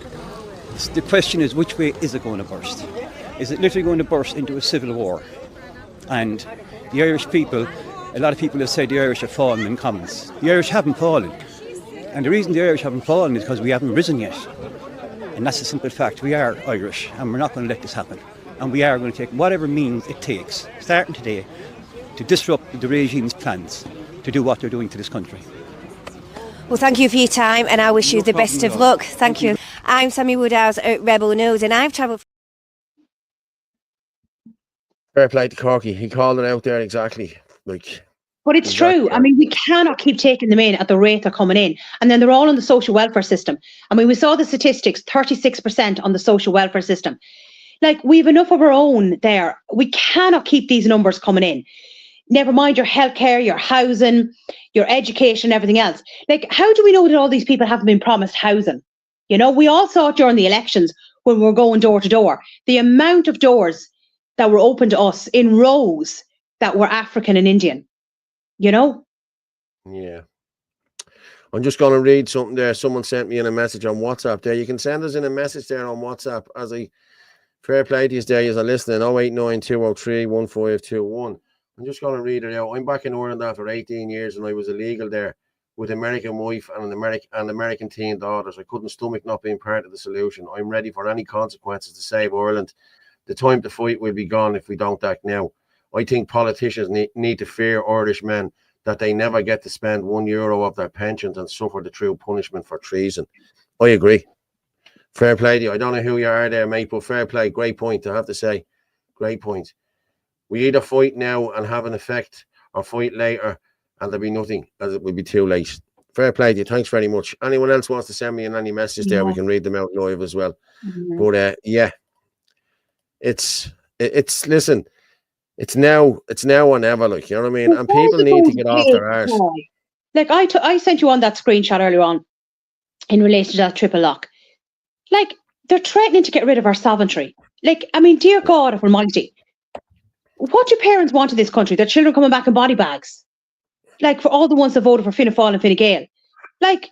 The question is, which way is it going to burst? Is it literally going to burst into a civil war? And the Irish people a lot of people have said the Irish have fallen in comments. The Irish haven't fallen. And the reason the Irish haven't fallen is because we haven't risen yet. And that's a simple fact. We are Irish, and we're not going to let this happen. And we are going to take whatever means it takes, starting today, to disrupt the regime's plans to do what they're doing to this country. Well, thank you for your time, and I wish you the best of luck. Thank you. I'm Sammy Woodhouse at Rebel News, and I've travelled. Fair play to Corky. He called it out there exactly. But it's true. I mean, we cannot keep taking them in at the rate they're coming in. And then they're all on the social welfare system. I mean, we saw the statistics, 36% on the social welfare system. Like, we've enough of our own there. We cannot keep these numbers coming in. Never mind your healthcare, your housing, your education, everything else. Like, how do we know that all these people haven't been promised housing? You know, we all saw it during the elections when we were going door to door. The amount of doors that were open to us in rows that were African and Indian. You know? Yeah. I'm just going to read something there. Someone sent me in a message on WhatsApp there. You can send us in a message there on WhatsApp as I fair play to you there as I listening. 089 203 1521. I'm just going to read it out. I'm back in Ireland after 18 years and I was illegal there with American wife and American teen daughters. I couldn't stomach not being part of the solution. I'm ready for any consequences to save Ireland. The time to fight will be gone if we don't act now. I think politicians need to fear Irish men that they never get to spend €1 of their pensions and suffer the true punishment for treason. I agree. Fair play to you. I don't know who you are there, mate, but fair play. Great point, I have to say. Great point. We either fight now and have an effect or fight later and there'll be nothing as it will be too late. Fair play to you. Thanks very much. Anyone else wants to send me in any messages there, we can read them out live as well. But yeah, it's listen, it's now or never, like, you know what I mean? And people need to get off their arse. Like, I sent you on that screenshot earlier on in relation to that triple lock. Like, they're threatening to get rid of our sovereignty. Like, I mean, dear God Almighty, what do parents want in this country? Their children coming back in body bags? Like, for all the ones that voted for Fianna Fáil and Fine Gael. Like,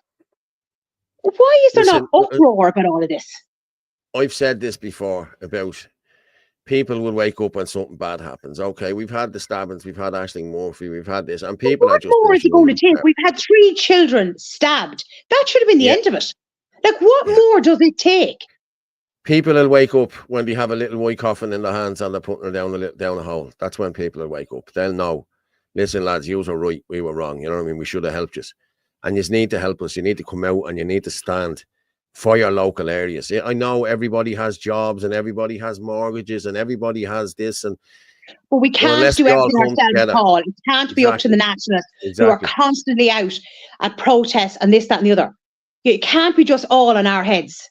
why is there not uproar about all of this? I've said this before about people will wake up when something bad happens. Okay, we've had the stabbings, we've had Aisling Murphy, we've had this, and people are just... What more is it going to take? We've had 3 children stabbed. That should have been the end of it. Like, what more does it take? People will wake up when they have a little white coffin in their hands and they're putting it down a hole. That's when people will wake up. They'll know, listen, lads, you were right, we were wrong. You know what I mean? We should have helped you. And you need to help us. You need to come out and you need to stand for your local areas. I know everybody has jobs and everybody has mortgages and everybody has this. But we can't do everything ourselves, Paul. It can't be up to the nationalists who are constantly out at protests and this, that and the other. It can't be just all on our heads.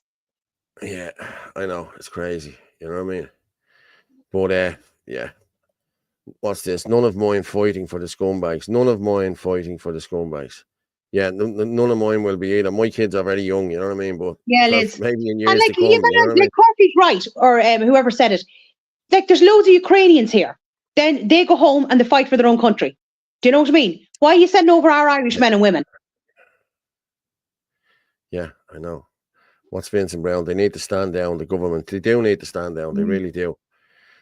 Yeah, I know. It's crazy. You know what I mean? But, yeah. What's this? None of mine fighting for the scumbags. None of mine fighting for the scumbags. Yeah, none of mine will be either. My kids are very young, you know what I mean? But yeah, Liz. Maybe in years and like, to come. You know like Corky's right, or whoever said it. Like, there's loads of Ukrainians here. Then they go home and they fight for their own country. Do you know what I mean? Why are you sending over our Irish men and women? Yeah, I know. What's Vincent Brown? They need to stand down. The government, they do need to stand down. They really do.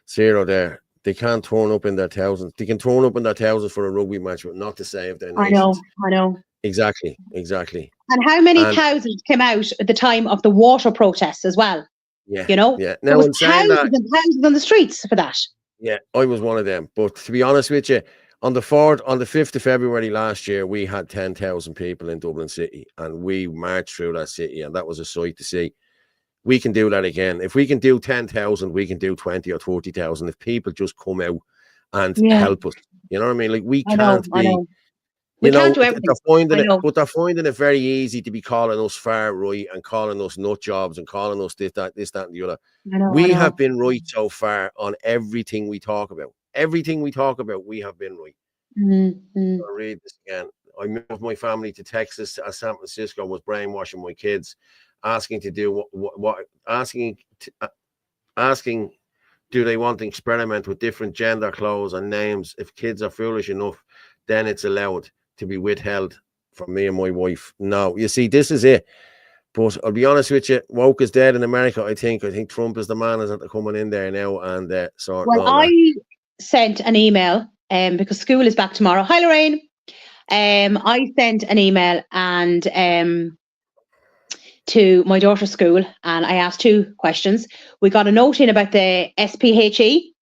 Zero there. They can't turn up in their thousands. They can turn up in their thousands for a rugby match, but not to save their nations. I know. Exactly. And how many thousands came out at the time of the water protests as well? Yeah. You know? Yeah. Now, there was thousands and thousands on the streets for that. Yeah, I was one of them. But to be honest with you, on the 5th of February last year, we had 10,000 people in Dublin City and we marched through that city and that was a sight to see. We can do that again. If we can do 10,000, we can do 20 or 30,000 if people just come out and help us. You know what I mean? Like, we can't be... We can't do everything. They're finding it very easy to be calling us far right and calling us nut jobs and calling us this, that, and the other. We have been right so far on everything we talk about. Everything we talk about, we have been right. I'll read this again. I moved my family to Texas as San Francisco was brainwashing my kids, asking to do asking do they want to experiment with different gender clothes and names. If kids are foolish enough, then it's allowed to be withheld from me and my wife. No, you see, this is it. But I'll be honest with you, woke is dead in America. I think Trump is the man is coming in there now and sorting. Well, I sent an email because school is back tomorrow. Hi, Lorraine. I sent an email and to my daughter's school, and I asked 2 questions. We got a note in about the SPHE.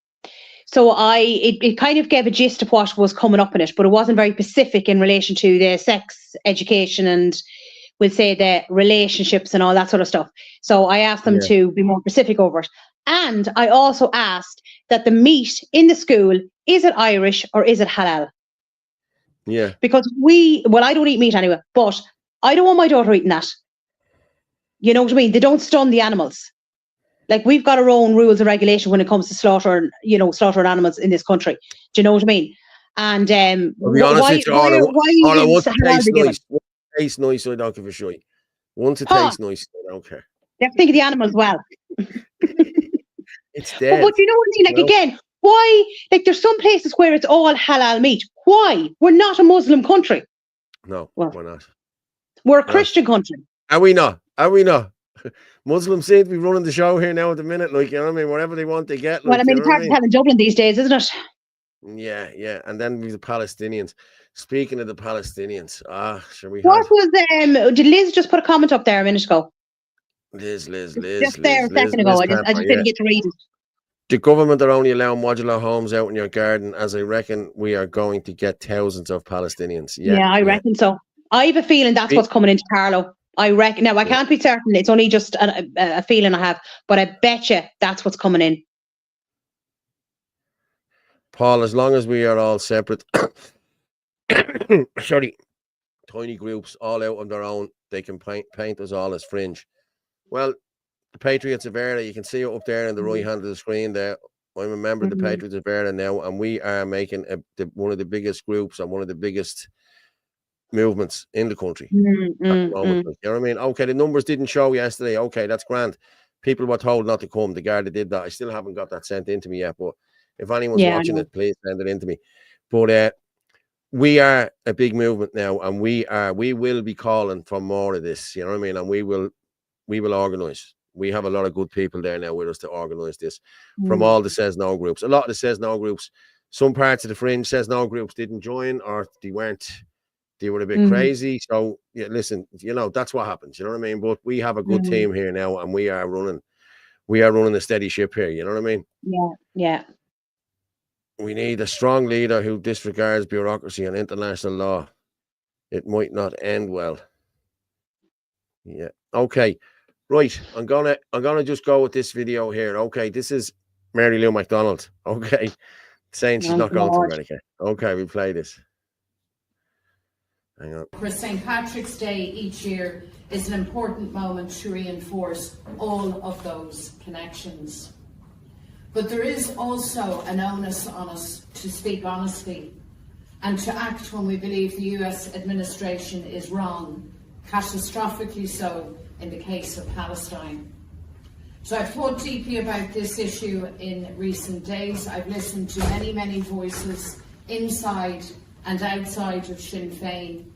So it kind of gave a gist of what was coming up in it, but it wasn't very specific in relation to the sex education and we'll say the relationships and all that sort of stuff. So I asked them to be more specific over it. And I also asked that the meat in the school, is it Irish or is it halal? Yeah. Because I don't eat meat anyway, but I don't want my daughter eating that. You know what I mean? They don't stun the animals. Like, we've got our own rules and regulation when it comes to slaughtering animals in this country. Do you know what I mean? And I'll be honest with you, all I want to taste nice. Taste nice, I don't give a shit. Once it tastes nice, I don't care. You have to think of the animals well. It's dead. But you know what I mean? Like, again, why? Like, there's some places where it's all halal meat. Why? We're not a Muslim country. No, we're not. We're a Christian country. Are we not? Are we not? Muslims seem to be running the show here now at the minute. Like, you know what I mean? Whatever they want, they get. Like, well, I mean, it's hard to tell in Dublin these days, isn't it? Yeah. And then we the Palestinians. Speaking of the Palestinians, shall we? What was did Liz just put a comment up there a minute ago? Liz. Just there a second ago. I just didn't get to read it. The government are only allowing modular homes out in your garden, as I reckon we are going to get thousands of Palestinians. Yeah, I reckon so. I have a feeling that's what's coming into Carlow. I reckon. Now, I can't be certain. It's only just a feeling I have, but I bet you that's what's coming in. Paul, as long as we are all separate, tiny groups all out on their own, they can paint us all as fringe. Well, the Patriots of Ireland, you can see it up there in the right hand of the screen there. I'm a member of the Patriots of Ireland now, and we are making one of the biggest groups and one of the biggest movements in the country. You know what I mean? Okay, the numbers didn't show yesterday. Okay, that's grand. People were told not to come. The Garda did that. I still haven't got that sent into me yet, but if anyone's watching it, please send it in to me. But we are a big movement now, and we will be calling for more of this. You know what I mean? And we will organise. We have a lot of good people there now with us to organise this from all the Says No groups. A lot of the Says No groups, some parts of the fringe Says No groups didn't join, or they were a bit crazy. So yeah, listen, you know, that's what happens. You know what I mean? But we have a good team here now, and we are running a steady ship here. You know what I mean? Yeah. We need a strong leader who disregards bureaucracy and international law. It might not end well. Yeah. Okay. Right. I'm gonna just go with this video here. Okay. This is Mary Lou McDonald. Okay. Saying she's not going to America. Okay, we play this. Hang on. For St. Patrick's Day each year is an important moment to reinforce all of those connections. But there is also an onus on us to speak honestly and to act when we believe the US administration is wrong, catastrophically so in the case of Palestine. So I've thought deeply about this issue in recent days. I've listened to many voices inside and outside of Sinn Féin.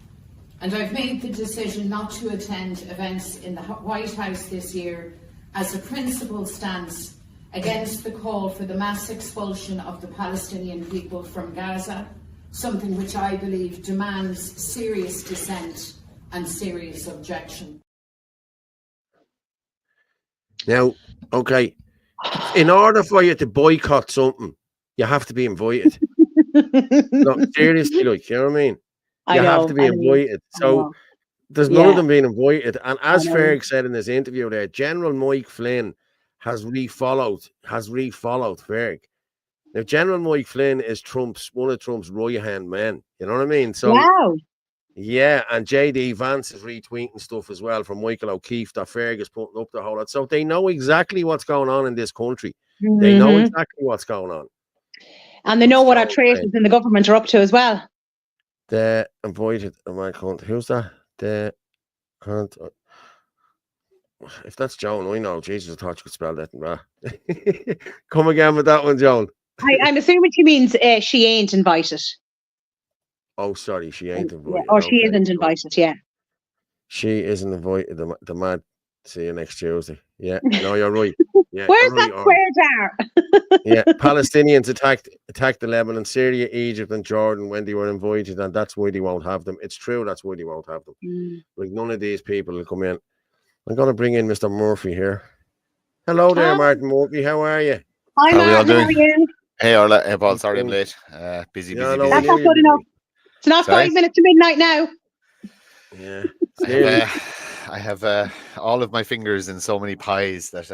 And I've made the decision not to attend events in the White House this year as a principled stance against the call for the mass expulsion of the Palestinian people from Gaza, something which I believe demands serious dissent and serious objection. Now, okay, in order for you to boycott something, you have to be invited. No, seriously, like, you know what I mean? You have to be invited. So there's none of them being invited. And as Ferg said in his interview there, General Mike Flynn has refollowed Ferg. Now, General Mike Flynn is one of Trump's right-hand men. You know what I mean? So yeah, and JD Vance is retweeting stuff as well from Michael O'Keefe that Ferg is putting up the whole lot. So they know exactly what's going on in this country. They know exactly what's going on. And they know what our traitors in the government are up to as well. They're invited. Who's that? If that's Joan, I know. Jesus, I thought you could spell that. Come again with that one, Joan. I'm assuming she means she ain't invited. Oh, sorry, she ain't invited. Or she isn't invited, yeah. She isn't invited. The man. See you next Tuesday. Yeah, no, you're right. Yeah, Where's that square jar? Yeah, Palestinians attacked the Lebanon, Syria, Egypt, and Jordan when they were invited, and that's why they won't have them. It's true, that's why they won't have them. Like none of these people will come in. I'm going to bring in Mr. Murphy here. Hello there, Martin Murphy. How are you? Hi, How are we all Martin. How are doing? you? Hey, Orla. Hey, Paul. Sorry I'm late. Busy. No, That's not good enough. It's not Sorry? 5 minutes to midnight now. Yeah. I have all of my fingers in so many pies that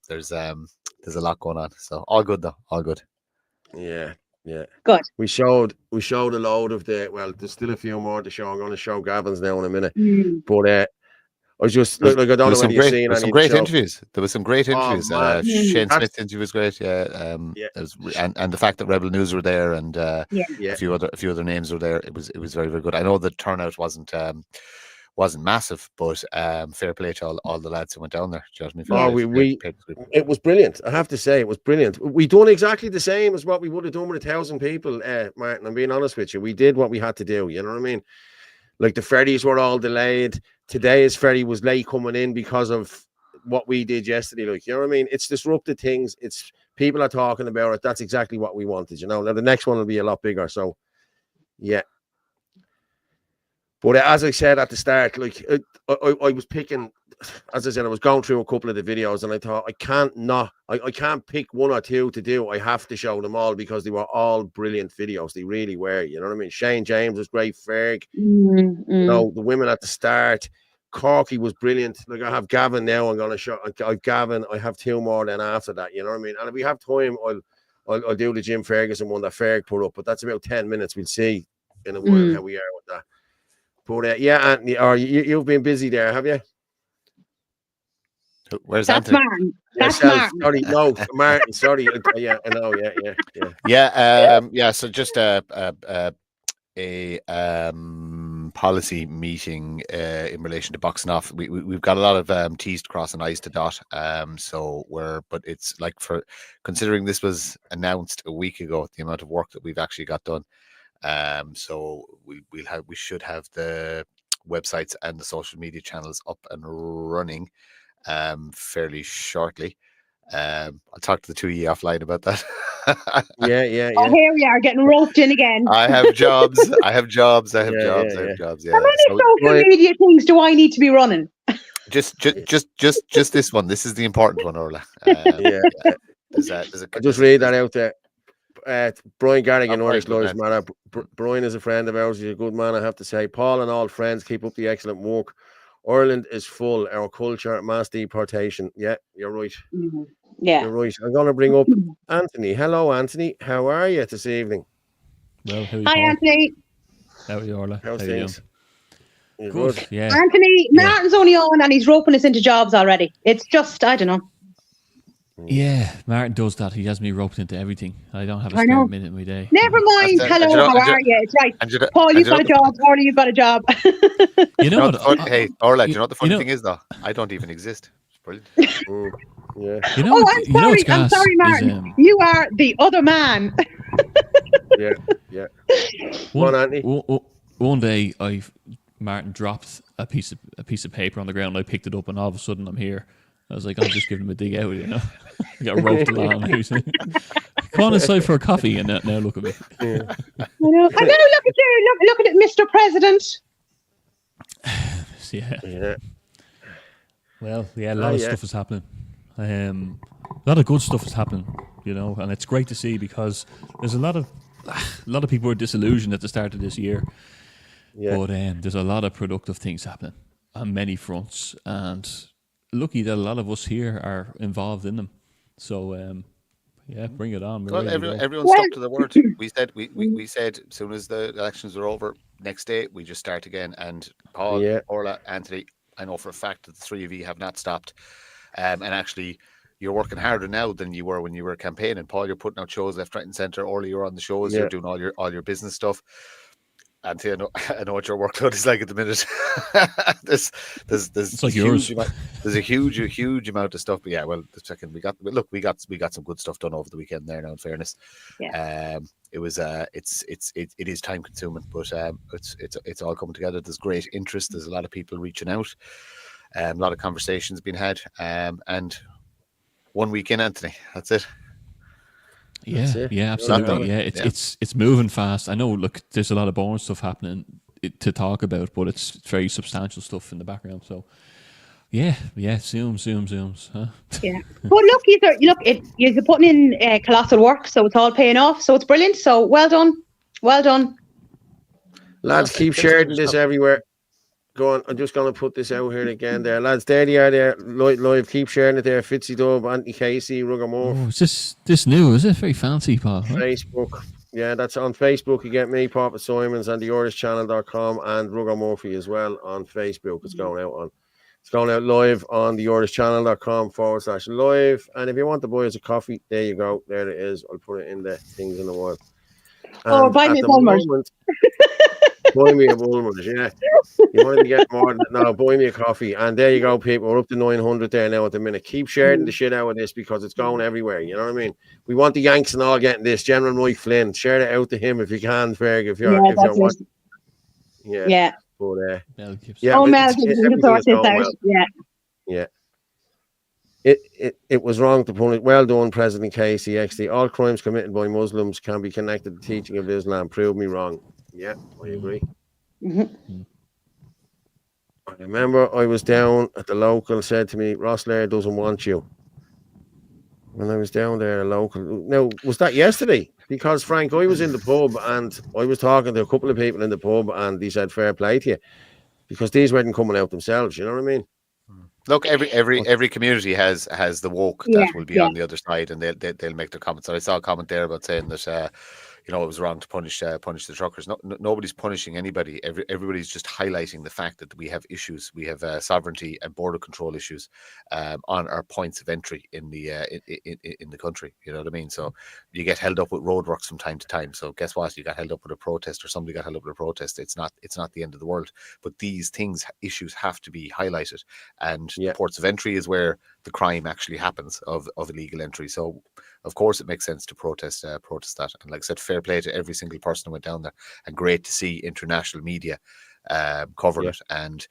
there's a lot going on. So all good though. All good. Yeah. Good. We showed a load of there's still a few more to show. I'm going to show Gavin's now in a minute. But I was just I don't know whether you've seen any. Some great interviews. There was some great interviews. Shane That's- Smith's interview was great. And the fact that Rebel News were there and a few other names were there. It was very, very good. I know the turnout wasn't massive, but fair play to all the lads who went down there. Do you know what I mean? It was brilliant. I have to say, it was brilliant. We done exactly the same as what we would have done with 1,000 people, Martin. I'm being honest with you. We did what we had to do. You know what I mean? Like the ferries were all delayed. Today's ferry was late coming in because of what we did yesterday. Like, you know what I mean? It's disrupted things. It's people are talking about it. That's exactly what we wanted. You know. Now the next one will be a lot bigger. So, yeah. But as I said at the start, like I was picking, as I said, I was going through a couple of the videos, and I thought I can't pick one or two to do. I have to show them all because they were all brilliant videos. They really were. You know what I mean? Shane James was great. Ferg, you know, the women at the start. Corky was brilliant. Like I have Gavin now. I'm going to show. I've Gavin. I have two more then after that. You know what I mean? And if we have time, I'll do the Jim Ferguson one that Ferg put up. But that's about 10 minutes. We'll see in a while how we are with that. But yeah, Anthony, you've been busy there, have you? Where's That's Anthony? Martin. That's Yourself. Martin. Sorry, no, Martin. Sorry. Yeah, I know. Yeah. So just a policy meeting in relation to boxing off. We've got a lot of T's to cross and I's to dot. But it's like, for considering this was announced a week ago, the amount of work that we've actually got done. So we should have the websites and the social media channels up and running fairly shortly. I'll talk to the two of you offline about that. Yeah. Oh, here we are getting roped in again. I have jobs. Yeah. How many social media things do I need to be running? Just this one. This is the important one, Orla. I'll just read that out there. Brian Garrigan, Irish Lawyers Matter. Brian is a friend of ours. He's a good man, I have to say. Paul and all friends, keep up the excellent work. Ireland is full. Our culture, mass deportation. Yeah, you're right. Yeah, you're right. I'm going to bring up Anthony. Hello, Anthony. How are you this evening? Well, how are you, hi, Paul? Anthony. How are you, Orla? How's How you things? doing? Good. Good. Yeah. Anthony, Martin's only on and he's roping us into jobs already. It's just, I don't know. Yeah, Martin does that. He has me roped into everything. I don't have a spare minute in my day. Never mind. Hello, how are you? It's right. Paul, you've got a job. Orla, you've got a job. You know what? Hey, Orla, do you know what the funny thing is, though? I don't even exist. It's brilliant. Yeah. You know, I'm sorry, Martin. You are the other man. Yeah. One day, Martin dropped a piece of paper on the ground. I picked it up, and all of a sudden, I'm here. I was like, I'll just give him a dig out, you know. I got roped along. Come on inside for a coffee, and now look at me. I know. And now look at you. Look at it, Mr. President. Yeah. Well, yeah, a lot of stuff is happening. A lot of good stuff is happening, you know, and it's great to see because there's a lot of people were disillusioned at the start of this year. Yeah. But there's a lot of productive things happening on many fronts, and lucky that a lot of us here are involved in them. So, bring it on. Well, everyone stuck to the word. We said as soon as the elections are over, next day we just start again. And Paul, Orla, Anthony, I know for a fact that the three of you have not stopped. And actually, you're working harder now than you were when you were campaigning. Paul, you're putting out shows left, right, and centre. Orla, you're on the shows. You're doing all your business stuff. Anthony, I know what your workload is like at the minute. there's it's like yours. There's a huge amount of stuff. But yeah, well, the second we got some good stuff done over the weekend there. Now, in fairness, it was it is time consuming, but it's all coming together. There's great interest. There's a lot of people reaching out. A lot of conversations being had, and 1 week in, Anthony. That's it. Yeah, absolutely. Yeah, it's moving fast. I know. Look, there's a lot of boring stuff happening to talk about, but it's very substantial stuff in the background. So, yeah, zooms, huh? Yeah, but look, you're putting in colossal work, so it's all paying off. So it's brilliant. So well done. Lads, keep sharing this everywhere. Go on, I'm just going to put this out here again there. Lads, there they are there, live. Keep sharing it there. Fitzy Dub, Anthony Casey, Rugger Moore. Oh, is this new, is it? Very fancy, Paul. Huh? Facebook. Yeah, that's on Facebook. You get me, Papa Simons, and theirishchannel.com, and Rugger Murphy as well on Facebook. It's going out live on theirishchannel.com/live. And if you want to buy us a coffee, there you go. There it is. I'll put it in the things in the world. Buy me a Bulmers. Buy me a Bulmers, yeah. You want to get more than that? No, buy me a coffee. And there you go, people. We're up to 900 there now at the minute. Keep sharing the shit out of this because it's going everywhere. You know what I mean? We want the Yanks and all getting this. General Mike Flynn, share it out to him if you can, Ferg. If you're watching. Yeah. But, Mel Gibson. Yeah, Mel Gibson. Yeah. It was wrong to punish. Well done, President Casey, XD. All crimes committed by Muslims can be connected to the teaching of Islam. Prove me wrong. Yeah, I agree. I remember I was down at the local, said to me, Ross Laird doesn't want you. When I was down there, a local. Now, was that yesterday? Because, Frank, I was in the pub and I was talking to a couple of people in the pub and they said, fair play to you. Because these weren't coming out themselves, you know what I mean? Look, every community has the woke that will be on the other side, and they'll make their comments. And I saw a comment there about saying that it was wrong to punish the truckers. Nobody's punishing anybody. Everybody's just highlighting the fact that we have issues. We have sovereignty and border control issues on our points of entry in the country. You know what I mean? So you get held up with roadworks from time to time. So guess what? You got held up with a protest, or somebody got held up with a protest. It's not the end of the world. But these issues have to be highlighted. And ports of entry is where the crime actually happens of illegal entry. So of course it makes sense to protest that. And like I said, fair play to every single person who went down there, and great to see international media covering it. And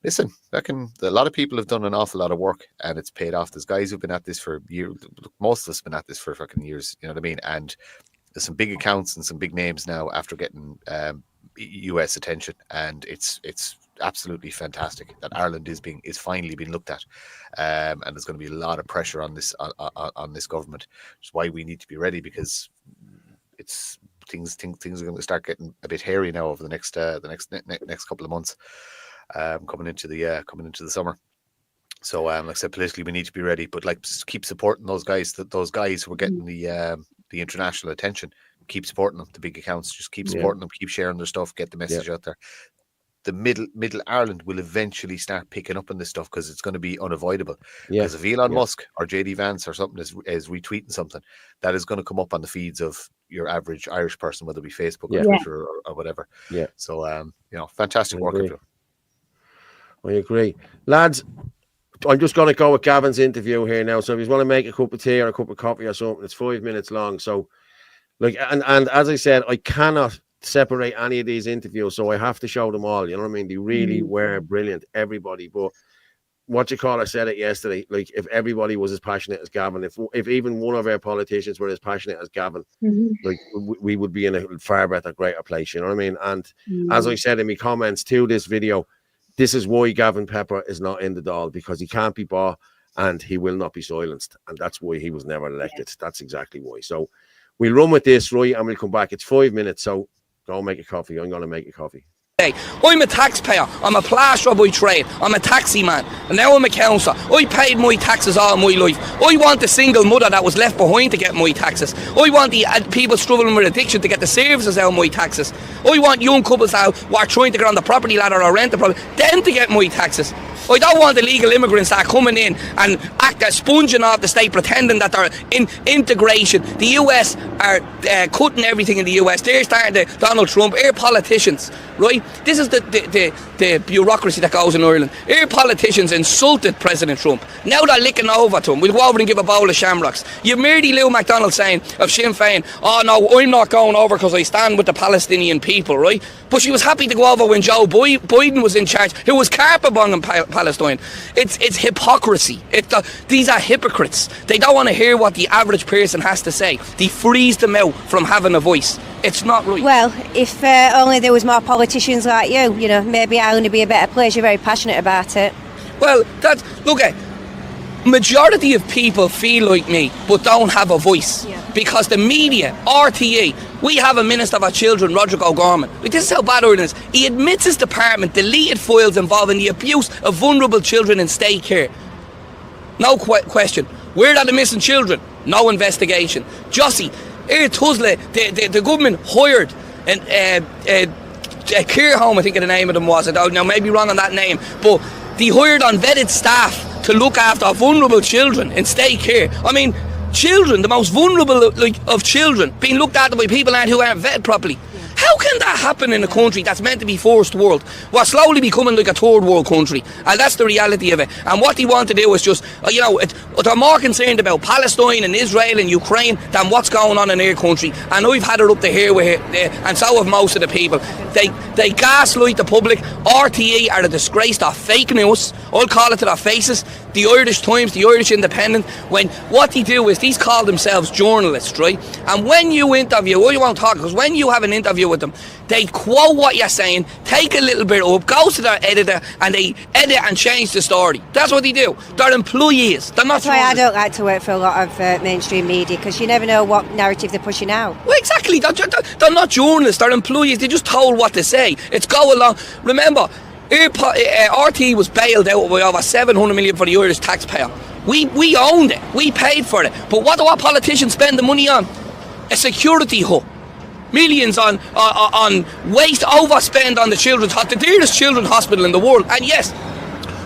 listen, a lot of people have done an awful lot of work, and it's paid off. There's guys who've been at this for years. Most of us have been at this for fucking years. You know what I mean? And there's some big accounts and some big names now after getting US attention, and it's absolutely fantastic that Ireland is finally being looked at, and there's going to be a lot of pressure on this government, which is why we need to be ready, because it's things are going to start getting a bit hairy now over the next couple of months, coming into the summer. So like I said, politically we need to be ready, but like keep supporting those guys who are getting the international attention. Keep supporting them, the big accounts. Just keep supporting them, keep sharing their stuff, get the message out there. The middle Ireland will eventually start picking up on this stuff, because it's going to be unavoidable. Because if Elon Musk or JD Vance or something is retweeting something, that is going to come up on the feeds of your average Irish person, whether it be Facebook or Twitter or whatever. Yeah. So fantastic work. I agree, lads. I'm just going to go with Gavin's interview here now. So if you want to make a cup of tea or a cup of coffee or something, it's 5 minutes long. So, and as I said, I cannot separate any of these interviews, so I have to show them all. You know what I mean? They really were brilliant, everybody. But I said it yesterday. Like, if everybody was as passionate as Gavin, if even one of our politicians were as passionate as Gavin, like we would be in a far better, greater place. You know what I mean? And as I said in my comments to this video, this is why Gavin Pepper is not in the Dáil, because he can't be bought and he will not be silenced, and that's why he was never elected. That's exactly why. So we'll run with this, right, and we'll come back. It's 5 minutes, so go make a coffee. I'm going to make a coffee. I'm a taxpayer. I'm a plasterer by trade. I'm a taxi man. And now I'm a councillor. I paid my taxes all my life. I want the single mother that was left behind to get my taxes. I want the people struggling with addiction to get the services out of my taxes. I want young couples out who are trying to get on the property ladder or rent the property, them to get my taxes. I don't want illegal immigrants that are coming in and sponging off the state, pretending that they're in integration. The US are cutting everything in the US. They're starting to Donald Trump, our politicians, right? This is the bureaucracy that goes in Ireland. Our politicians insulted President Trump. Now they're licking over to him. We'll go over and give a bowl of shamrocks. You've Mary Lou McDonald saying of Sinn Féin, oh no, I'm not going over because I stand with the Palestinian people, right? But she was happy to go over when Joe Biden was in charge, who was carpet-bombing Palestine. It's hypocrisy. These are hypocrites. They don't want to hear what the average person has to say. They freeze them out from having a voice. It's not right. Well, if only there was more politicians like you, you know, maybe Ireland would be a better place. You're very passionate about it. Well, look at majority of people feel like me but don't have a voice because the media, RTE, we have a Minister for Children, Roderick O'Gorman. Like, this is how bad Ireland is. He admits his department deleted files involving the abuse of vulnerable children in state care. No question. Where are the missing children? No investigation. Jossie, Tusley, the government hired a care home, I think the name of them was. I don't know, maybe wrong on that name, but they hired unvetted staff to look after vulnerable children in state care. I mean, children, the most vulnerable of children, being looked after by people who aren't vetted properly. How can that happen in a country that's meant to be first world? We're slowly becoming like a third world country, and that's the reality of it. And what they want to do is just, they're more concerned about Palestine and Israel and Ukraine than what's going on in their country. And I've had it up to here with it, and so have most of the people. They gaslight the public. RTE are a disgrace. They're fake news. I'll call it to their faces. The Irish Times, the Irish Independent, when what they do is these call themselves journalists, right? And when you interview, or you won't talk, because when you have an interview with them, they quote what you're saying, take a little bit up, go to their editor, and they edit and change the story. That's what they do. They're employees. They're not. That's why I don't like to work for a lot of mainstream media, because you never know what narrative they're pushing out. Well, exactly. They're not journalists. They're employees. They're just told what to say. It's go along. Remember, RT was bailed out by over 700 million for the Irish taxpayer. We owned it. We paid for it. But what do our politicians spend the money on? A security hut. Millions on waste, overspend on the children's hospital, the dearest children's hospital in the world. And yes,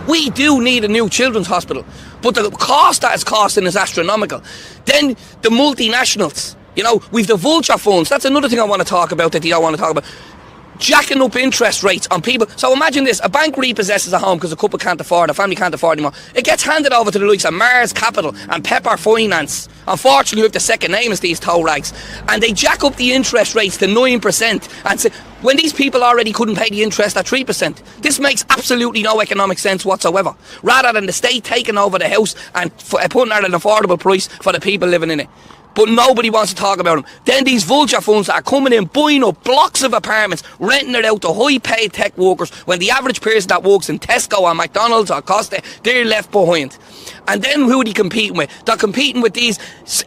we do need a new children's hospital, but the cost that it's costing is astronomical. Then the multinationals, we've the vulture funds. That's another thing I want to talk about that they don't want to talk about. Jacking up interest rates on people. So imagine this, a bank repossesses a home because a couple can't afford, a family can't afford anymore. It gets handed over to the likes of Mars Capital and Pepper Finance. Unfortunately, we have the second name as these toe rags. And they jack up the interest rates to 9% and say, when these people already couldn't pay the interest at 3%. This makes absolutely no economic sense whatsoever. Rather than the state taking over the house and putting out an affordable price for the people living in it. But nobody wants to talk about them. Then these vulture funds are coming in, buying up blocks of apartments, renting it out to high-paid tech workers, when the average person that works in Tesco or McDonald's or Costa, they're left behind. And then who are they competing with? They're competing with these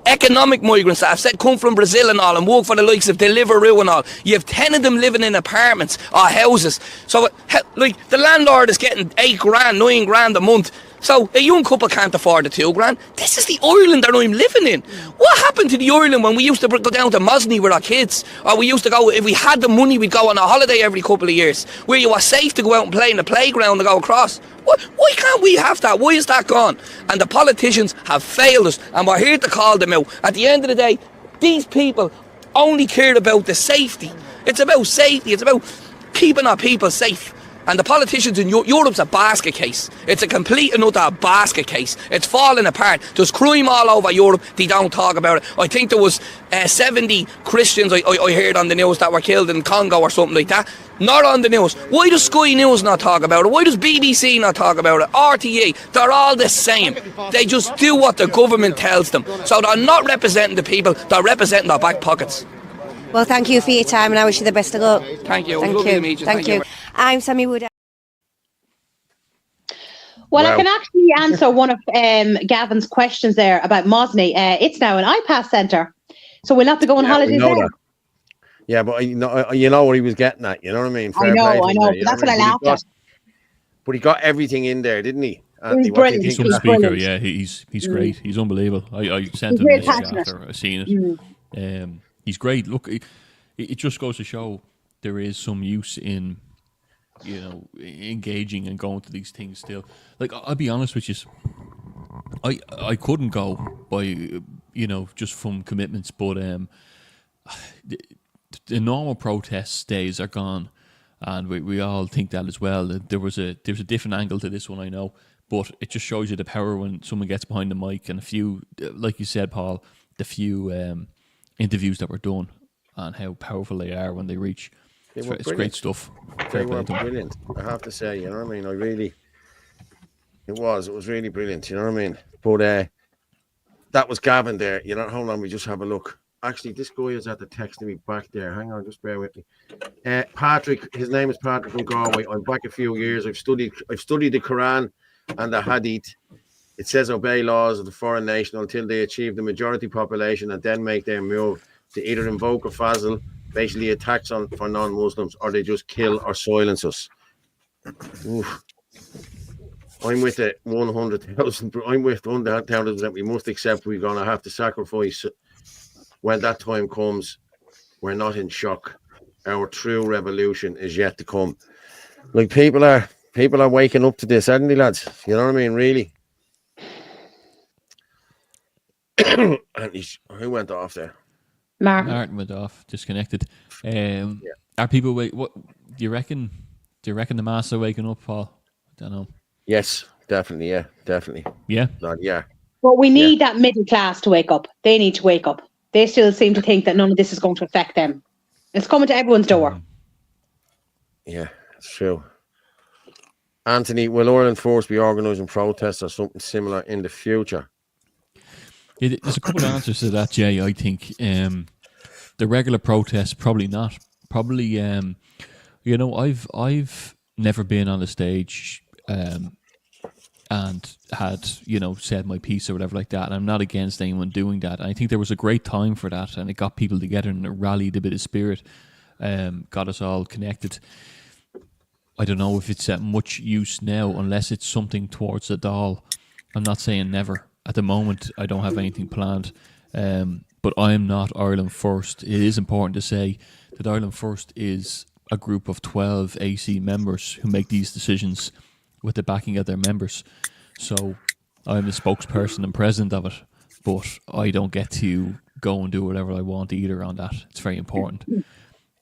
economic migrants that have said come from Brazil and all and work for the likes of Deliveroo and all. You have 10 of them living in apartments or houses. So, the landlord is getting $8 grand, $9 grand a month. So a young couple can't afford the $2 grand. This is the Ireland that I'm living in. What happened to the Ireland when we used to go down to Mosney with our kids? Or we used to go, if we had the money, we'd go on a holiday every couple of years, where you were safe to go out and play in the playground and go across. Why can't we have that? Why is that gone? And the politicians have failed us, and we're here to call them out. At the end of the day, these people only care about the safety. It's about safety. It's about keeping our people safe. And the politicians in Europe's a basket case. It's a complete and utter basket case. It's falling apart. There's crime all over Europe. They don't talk about it. I think there was 70 Christians I heard on the news that were killed in Congo or something like that. Not on the news. Why does Sky News not talk about it? Why does BBC not talk about it? RTE, they're all the same. They just do what the government tells them. So they're not representing the people, they're representing their back pockets. Well, thank you for your time, and I wish you the best of luck. Thank you. Thank Lovely you. to meet you. Thank you. I'm Sammy Wood. Well, I can actually answer one of Gavin's questions there about Mosney. It's now an iPass centre, so we'll have to go on holidays there. That. Yeah, but you know what he was getting at. You know what I mean? I know. That's what I laughed at. But he got everything in there, didn't he? He's brilliant. He's some speaker. Yeah, he's great. He's unbelievable. I sent him a message after I seen it. He's great. Look, it just goes to show there is some use in engaging and going to these things still. Like, I'll be honest with you, I couldn't go by just from commitments, but the normal protest days are gone, and we all think that as well. There's a different angle to this one, I know, but it just shows you the power when someone gets behind the mic, and a few, like you said, Paul, the few interviews that were done and how powerful they are when they reach. It's great stuff. They were brilliant, I have to say. You know what I mean? It was really brilliant. You know what I mean? But that was Gavin there. You know, hold on, we just have a look. Actually, this guy is at the texting me back there. Hang on, just bear with me. Patrick, his name is Patrick from Galway. I'm back a few years. I've studied the Quran and the Hadith. It says obey laws of the foreign nation until they achieve the majority population and then make their move to either invoke a fazl, basically a tax for non-Muslims, or they just kill or silence us. Oof. I'm with it 100,000. I'm with 100,000%. We must accept we're going to have to sacrifice when that time comes. We're not in shock. Our true revolution is yet to come. Like people are waking up to this, aren't they, lads? You know what I mean? Really. And who went off there? Martin went off, disconnected. Are people what do you reckon? Do you reckon the mass are waking up, Paul? I don't know. Yes, definitely. Yeah, definitely. Yeah. Yeah. But we need that middle class to wake up. They need to wake up. They still seem to think that none of this is going to affect them. It's coming to everyone's door. Yeah, it's true. Anthony, will Ireland Force be organising protests or something similar in the future? Yeah, there's a couple of answers to that, Jay. I think the regular protests, probably not. Probably, you know, I've never been on the stage and had, you know, said my piece or whatever like that. And I'm not against anyone doing that. And I think there was a great time for that, and it got people together and it rallied a bit of spirit, got us all connected. I don't know if it's at much use now, unless it's something towards the Dáil. I'm not saying never. At the moment, I don't have anything planned, but I am not Ireland First. It is important to say that Ireland First is a group of 12 AC members who make these decisions with the backing of their members. So I'm the spokesperson and president of it, but I don't get to go and do whatever I want either on that. It's very important.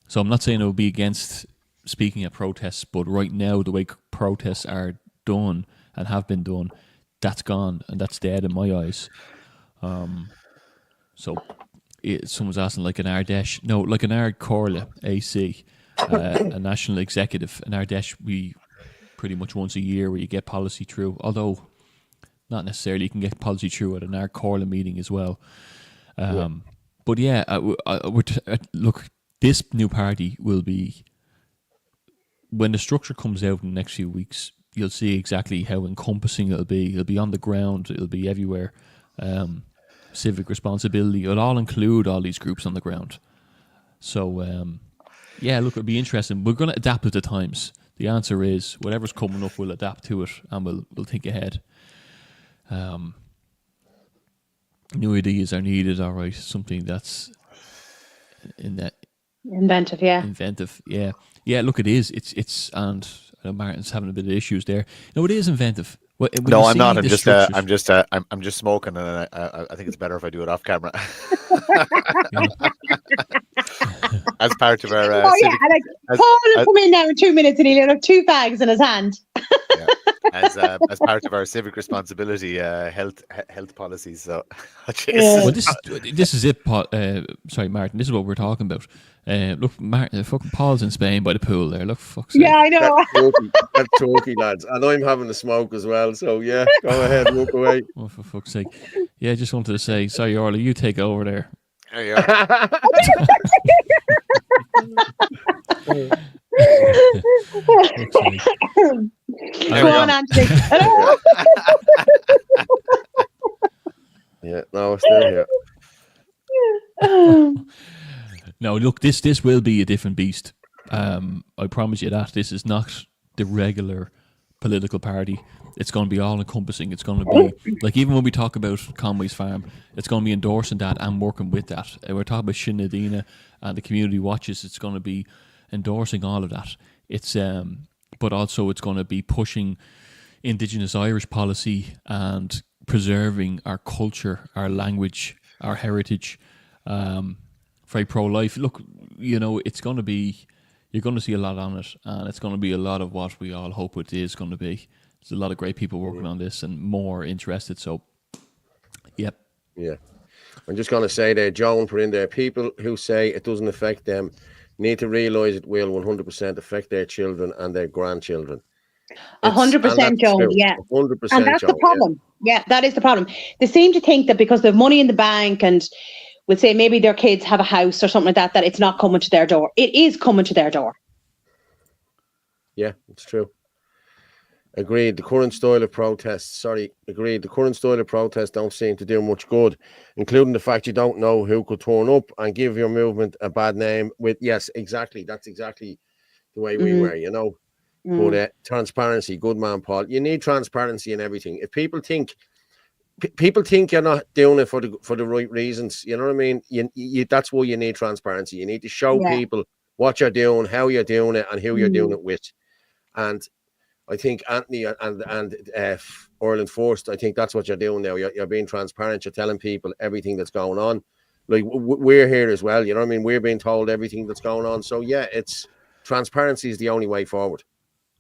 So I'm not saying it will be against speaking at protests, but right now the way protests are done and have been done, that's gone and that's dead in my eyes. So someone's asking like an Ardèche. No, like an Ard Corla AC, a national executive. An Ardèche, we pretty much once a year where you get policy through, although not necessarily. You can get policy through at an Ard Corla meeting as well. But yeah, look, this new party will be, when the structure comes out in the next few weeks, you'll see exactly how encompassing it'll be. It'll be on the ground. It'll be everywhere. Civic responsibility. It'll all include all these groups on the ground. So, yeah, look, it'll be interesting. We're going to adapt with the times. The answer is whatever's coming up, we'll adapt to it and we'll think ahead. New ideas are needed, all right. Something that's inventive, yeah. Inventive, yeah. Yeah, look, it is. It's and I know Martin's having a bit of issues there. No, it is inventive. No, I'm not. I'm just smoking, and I think it's better if I do it off camera. As part of our Paul will come in now in 2 minutes, and he'll have 2 bags in his hand. As part of our civic responsibility health policies. So, well, this is it. Sorry, Martin. This is what we're talking about. Look, Martin, fucking Paul's in Spain by the pool there. Look, fuck's sake. Yeah, I know. That's talky, lads. And I'm having a smoke as well. So yeah, go ahead, walk away. Oh, for fuck's sake. Yeah, I just wanted to say, sorry, Orla, you take over there. There you are. Go on, Anthony. Yeah, no, we're still here. No, look, this will be a different beast. I promise you that. This is not the regular political party. It's going to be all-encompassing. It's going to be, like, even when we talk about Conway's Farm, it's going to be endorsing that and working with that. We're talking about Sinn Féin and the community watches. It's going to be endorsing all of that. It's but also it's going to be pushing Indigenous Irish policy and preserving our culture, our language, our heritage. Very pro-life. Look, you know, it's going to be, you're going to see a lot on it, and it's going to be a lot of what we all hope it is going to be. There's a lot of great people working on this and more interested. So, yep. Yeah. I'm just going to say there, Joan put in there, people who say it doesn't affect them need to realise it will 100% affect their children and their grandchildren. 100%, Joe. Yeah. 100%. And that's the problem. Yeah, that is the problem. They seem to think that because they have money in the bank and we'll say maybe their kids have a house or something like that, that it's not coming to their door. It is coming to their door. Yeah, it's true. Agreed. The current style of protests, agreed. The current style of protests don't seem to do much good, including the fact you don't know who could turn up and give your movement a bad name with, yes, exactly. That's exactly the way we were, you know. But transparency, good man, Paul. You need transparency in everything. If people think you're not doing it for the right reasons, you know what I mean? You that's why you need transparency. You need to show people what you're doing, how you're doing it, and who you're doing it with. And I think Anthony and Ireland First, I think that's what you're doing now. You're being transparent. You're telling people everything that's going on. Like we're here as well. You know what I mean? We're being told everything that's going on. So yeah, it's transparency is the only way forward.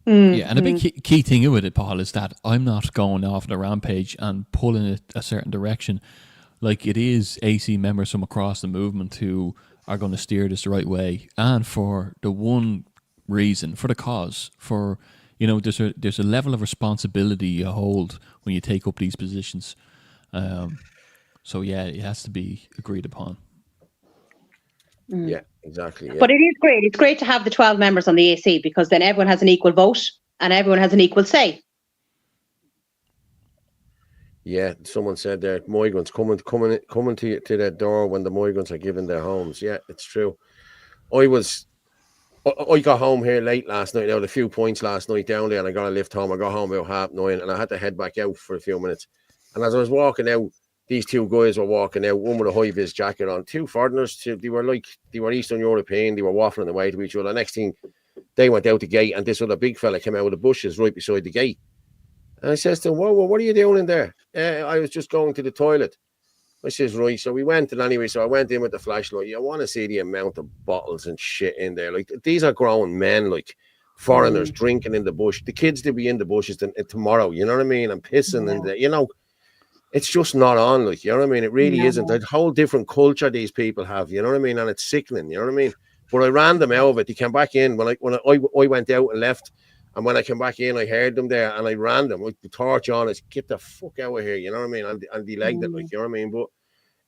Yeah, and a big key thing with it, Paul, is that I'm not going off on a rampage and pulling it a certain direction. Like, it is AC members from across the movement who are going to steer this the right way, and for the one reason, for the cause, for, you know, there's a level of responsibility you hold when you take up these positions. So yeah, it has to be agreed upon. Yeah, exactly. Yeah. But it is great. It's great to have the 12 members on the AC, because then everyone has an equal vote and everyone has an equal say. Yeah, someone said there, migrants coming to their door when the migrants are given their homes. Yeah, it's true. I got home here late last night. I had a few points last night down there, and I got a lift home. I got home about 9:30, and I had to head back out for a few minutes. And as I was walking out, these two guys were walking out, one with a high-vis jacket on, two foreigners. They were Eastern European. They were waffling away to each other. Next thing, they went out the gate, and this other big fella came out of the bushes right beside the gate. And I says to him, whoa, what are you doing in there? I was just going to the toilet. I says, right. So we went, and anyway, so I went in with the flashlight. You want to see the amount of bottles and shit in there. Like, these are grown men, like foreigners drinking in the bush. The kids to be in the bushes tomorrow, you know what I mean? And pissing in the, you know. It's just not on, like, you know what I mean? It really isn't. A whole different culture these people have, you know what I mean? And it's sickening, you know what I mean? But I ran them out of it. They came back in when I went out and left, and when I came back in, I heard them there, and I ran them with the torch on. I said, get the fuck out of here, you know what I mean? And they legged it, like, you know what I mean? But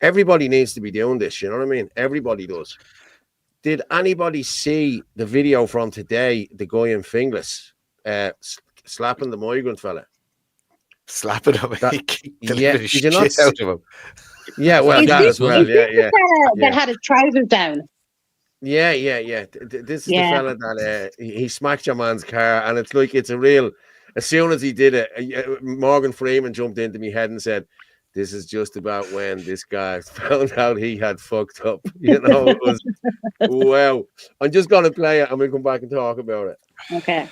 everybody needs to be doing this, you know what I mean? Everybody does. Did anybody see the video from today, the guy in Finglas slapping the migrant fella? Slapping him, yeah, did you not out of him? Yeah, well, that as well. Yeah. That had his trousers down. Yeah. This is the fella that he smacked your man's car, and it's like, it's a real. As soon as he did it, Morgan Freeman jumped into me head and said, "This is just about when this guy found out he had fucked up." You know, it was wow. I'm just gonna play it, and we'll come back and talk about it. Okay.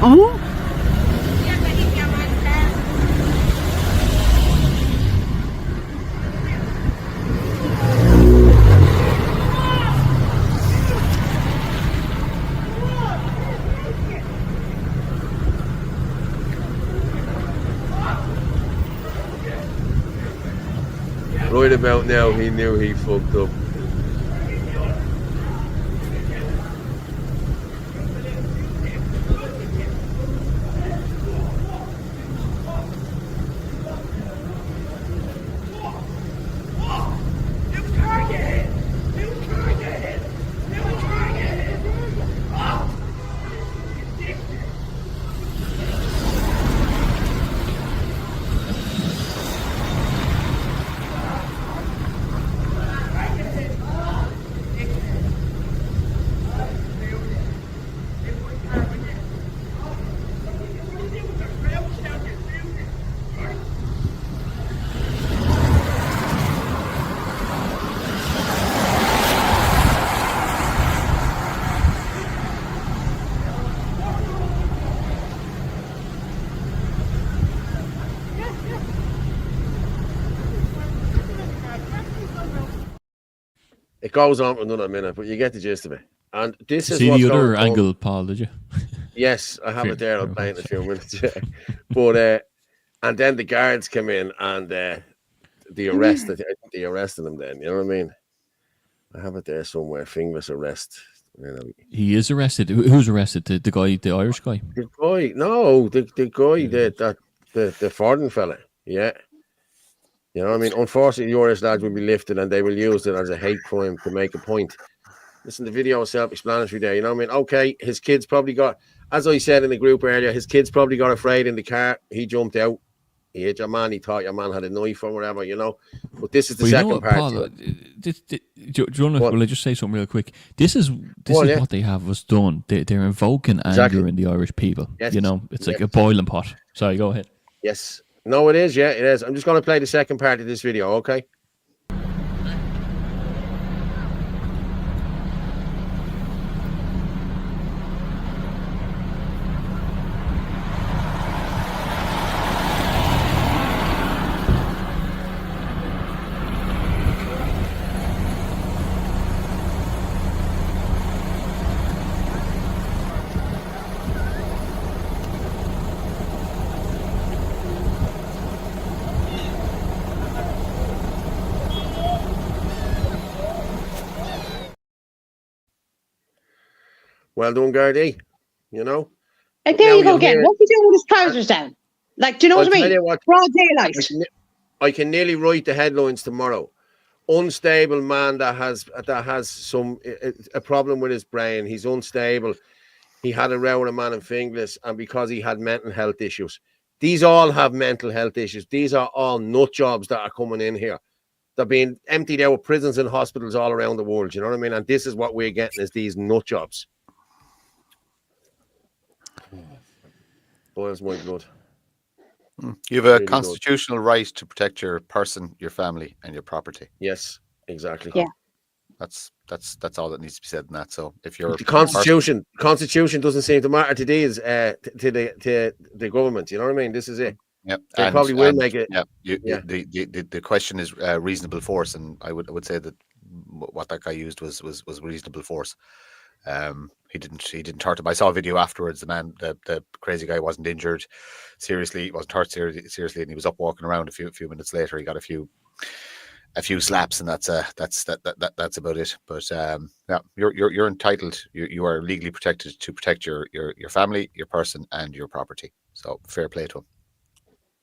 Oh. Right about now, he knew he fucked up. It goes on for another minute, but you get the gist of it. And this You is see what's the other going on. angle, Paul, did you? Yes, I have it there. I'll play it in a Okay. few minutes. Yeah. But and then the guards come in and they arrested him. Then you know what I mean. I have it there somewhere. Finglas arrest. He is arrested. Who's arrested? The guy, the Irish guy. The guy, no, the guy, the foreign fella. Yeah. You know what I mean? Unfortunately, the Irish lads will be lifted and they will use it as a hate crime to make a point. Listen, the video is self-explanatory there. You know what I mean? Okay, his kids probably got, as I said in the group earlier, his kids probably got afraid in the car. He jumped out. He hit your man. He thought your man had a knife or whatever, you know. But this is the second part. Paul, do you want to, will I just say something real quick? This is what they have us done. They're invoking anger in the Irish people. Yes. You know, it's like a boiling pot. Sorry, go ahead. Yes. No, it is. Yeah, it is. I'm just going to play the second part of this video, okay? Well done, Gardaí. You know? Like, there you go again. What's he doing with his trousers down? Like, do you know what I mean? Broad daylight. I can nearly write the headlines tomorrow. Unstable man that has a problem with his brain. He's unstable. He had a row with a man in Finglas, and because he had mental health issues. These all have mental health issues. These are all nut jobs that are coming in here. They're being emptied out of prisons and hospitals all around the world. You know what I mean? And this is what we're getting, is these nut jobs. Boils my blood. You have a constitutional right to protect your person, your family, and your property. Yes, exactly. Yeah, that's all that needs to be said in that. So if you're the constitution doesn't seem to matter to these to the government. You know what I mean? This is it. Yeah, they probably will make it. Yeah, the question is reasonable force, and I would say that what that guy used was reasonable force. He didn't hurt him. I saw a video afterwards. The crazy guy wasn't injured seriously. He wasn't hurt seriously, and he was up walking around. A few minutes later, he got a few slaps, and that's about it. But yeah, you're entitled. You are legally protected to protect your family, your person, and your property. So fair play to him.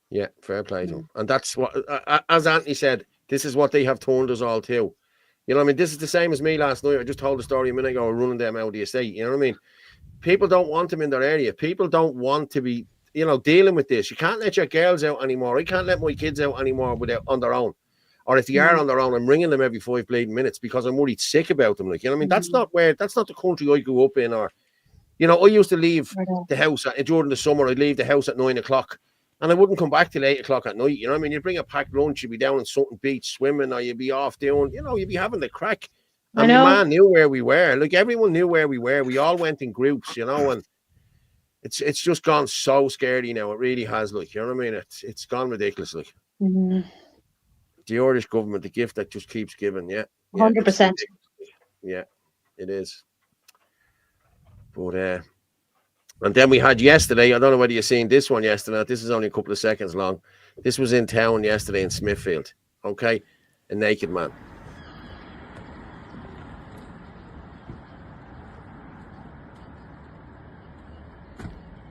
Yeah, fair play to him. And that's what, as Anthony said, this is what they have turned us all to. You know what I mean? This is the same as me last night. I just told the story a minute ago, running them out of the estate. You know what I mean? People don't want them in their area. People don't want to be, dealing with this. You can't let your girls out anymore. I can't let my kids out anymore on their own. Or if they are on their own, I'm ringing them every 5 bleeding minutes because I'm worried sick about them. Like, you know what I mean? That's not the country I grew up in. Or, I used to leave the house during the summer. I'd leave the house at 9 o'clock. And I wouldn't come back till 8 o'clock at night. You know what I mean? You'd bring a packed lunch, you'd be down in Sutton Beach swimming, or you'd be off doing, you'd be having the crack. And my man knew where we were. Like, everyone knew where we were. We all went in groups, and it's just gone so scary now. It really has, like, you know what I mean? It's gone ridiculous, like. Mm-hmm. The Irish government, the gift that just keeps giving, 100%. Yeah, it is. But and then we had yesterday, I don't know whether you've seen this one yesterday. This is only a couple of seconds long. This was in town yesterday in Smithfield. Okay? A naked man.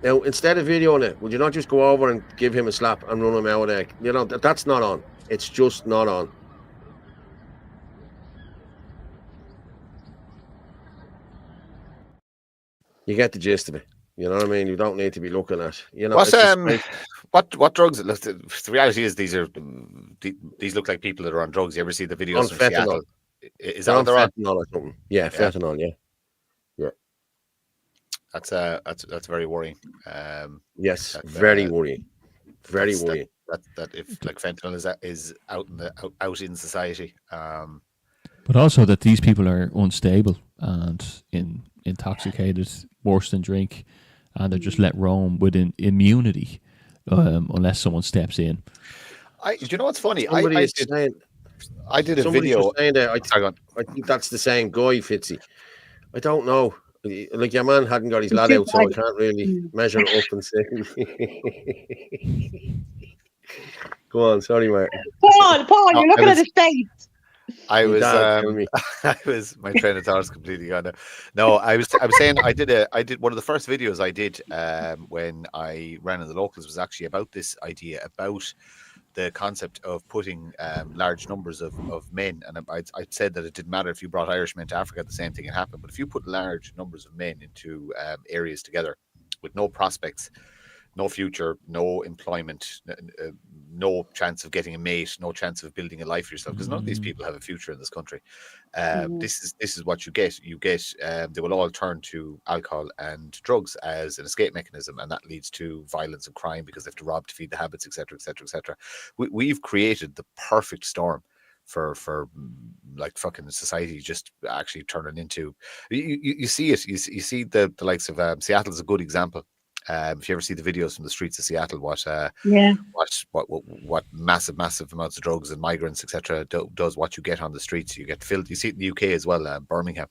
Now, instead of videoing it, would you not just go over and give him a slap and run him out of there? That's not on. It's just not on. You get the gist of it. You know what I mean? You don't need to be looking at, what drugs? The reality is these look like people that are on drugs. You ever see the videos on from fentanyl? Seattle? Is that on fentanyl or something? Yeah, fentanyl. Yeah. That's very worrying. Yes, very worrying. Very worrying. That if like fentanyl is out in society. But also that these people are unstable and intoxicated, worse than drink, and they're just let roam with immunity unless someone steps in. Do you know what's funny? I did a video. That, I think that's the same guy, Fitzy. I don't know. Like your man hadn't got his lad out, so I can't really measure it up and say. Go on, sorry, Martin. Paul, you're looking at his face. I was my train of thought is completely gone now. No, I was saying I did one of the first videos I did when I ran in the locals was actually about this idea about the concept of putting large numbers of men, and I said that it didn't matter if you brought Irishmen to Africa, the same thing can happen. But if you put large numbers of men into areas together with no prospects, no future, no employment, no chance of getting a mate, no chance of building a life for yourself, because none of these people have a future in this country. This is what you get. You get they will all turn to alcohol and drugs as an escape mechanism, and that leads to violence and crime because they have to rob to feed the habits, etc., etc., etc. We've created the perfect storm for like fucking society just actually turning into. You see it. You see the likes of Seattle is a good example. If you ever see the videos from the streets of Seattle, what massive amounts of drugs and migrants, etc., does, what you get on the streets. You get filth. You see it in the UK as well, Birmingham.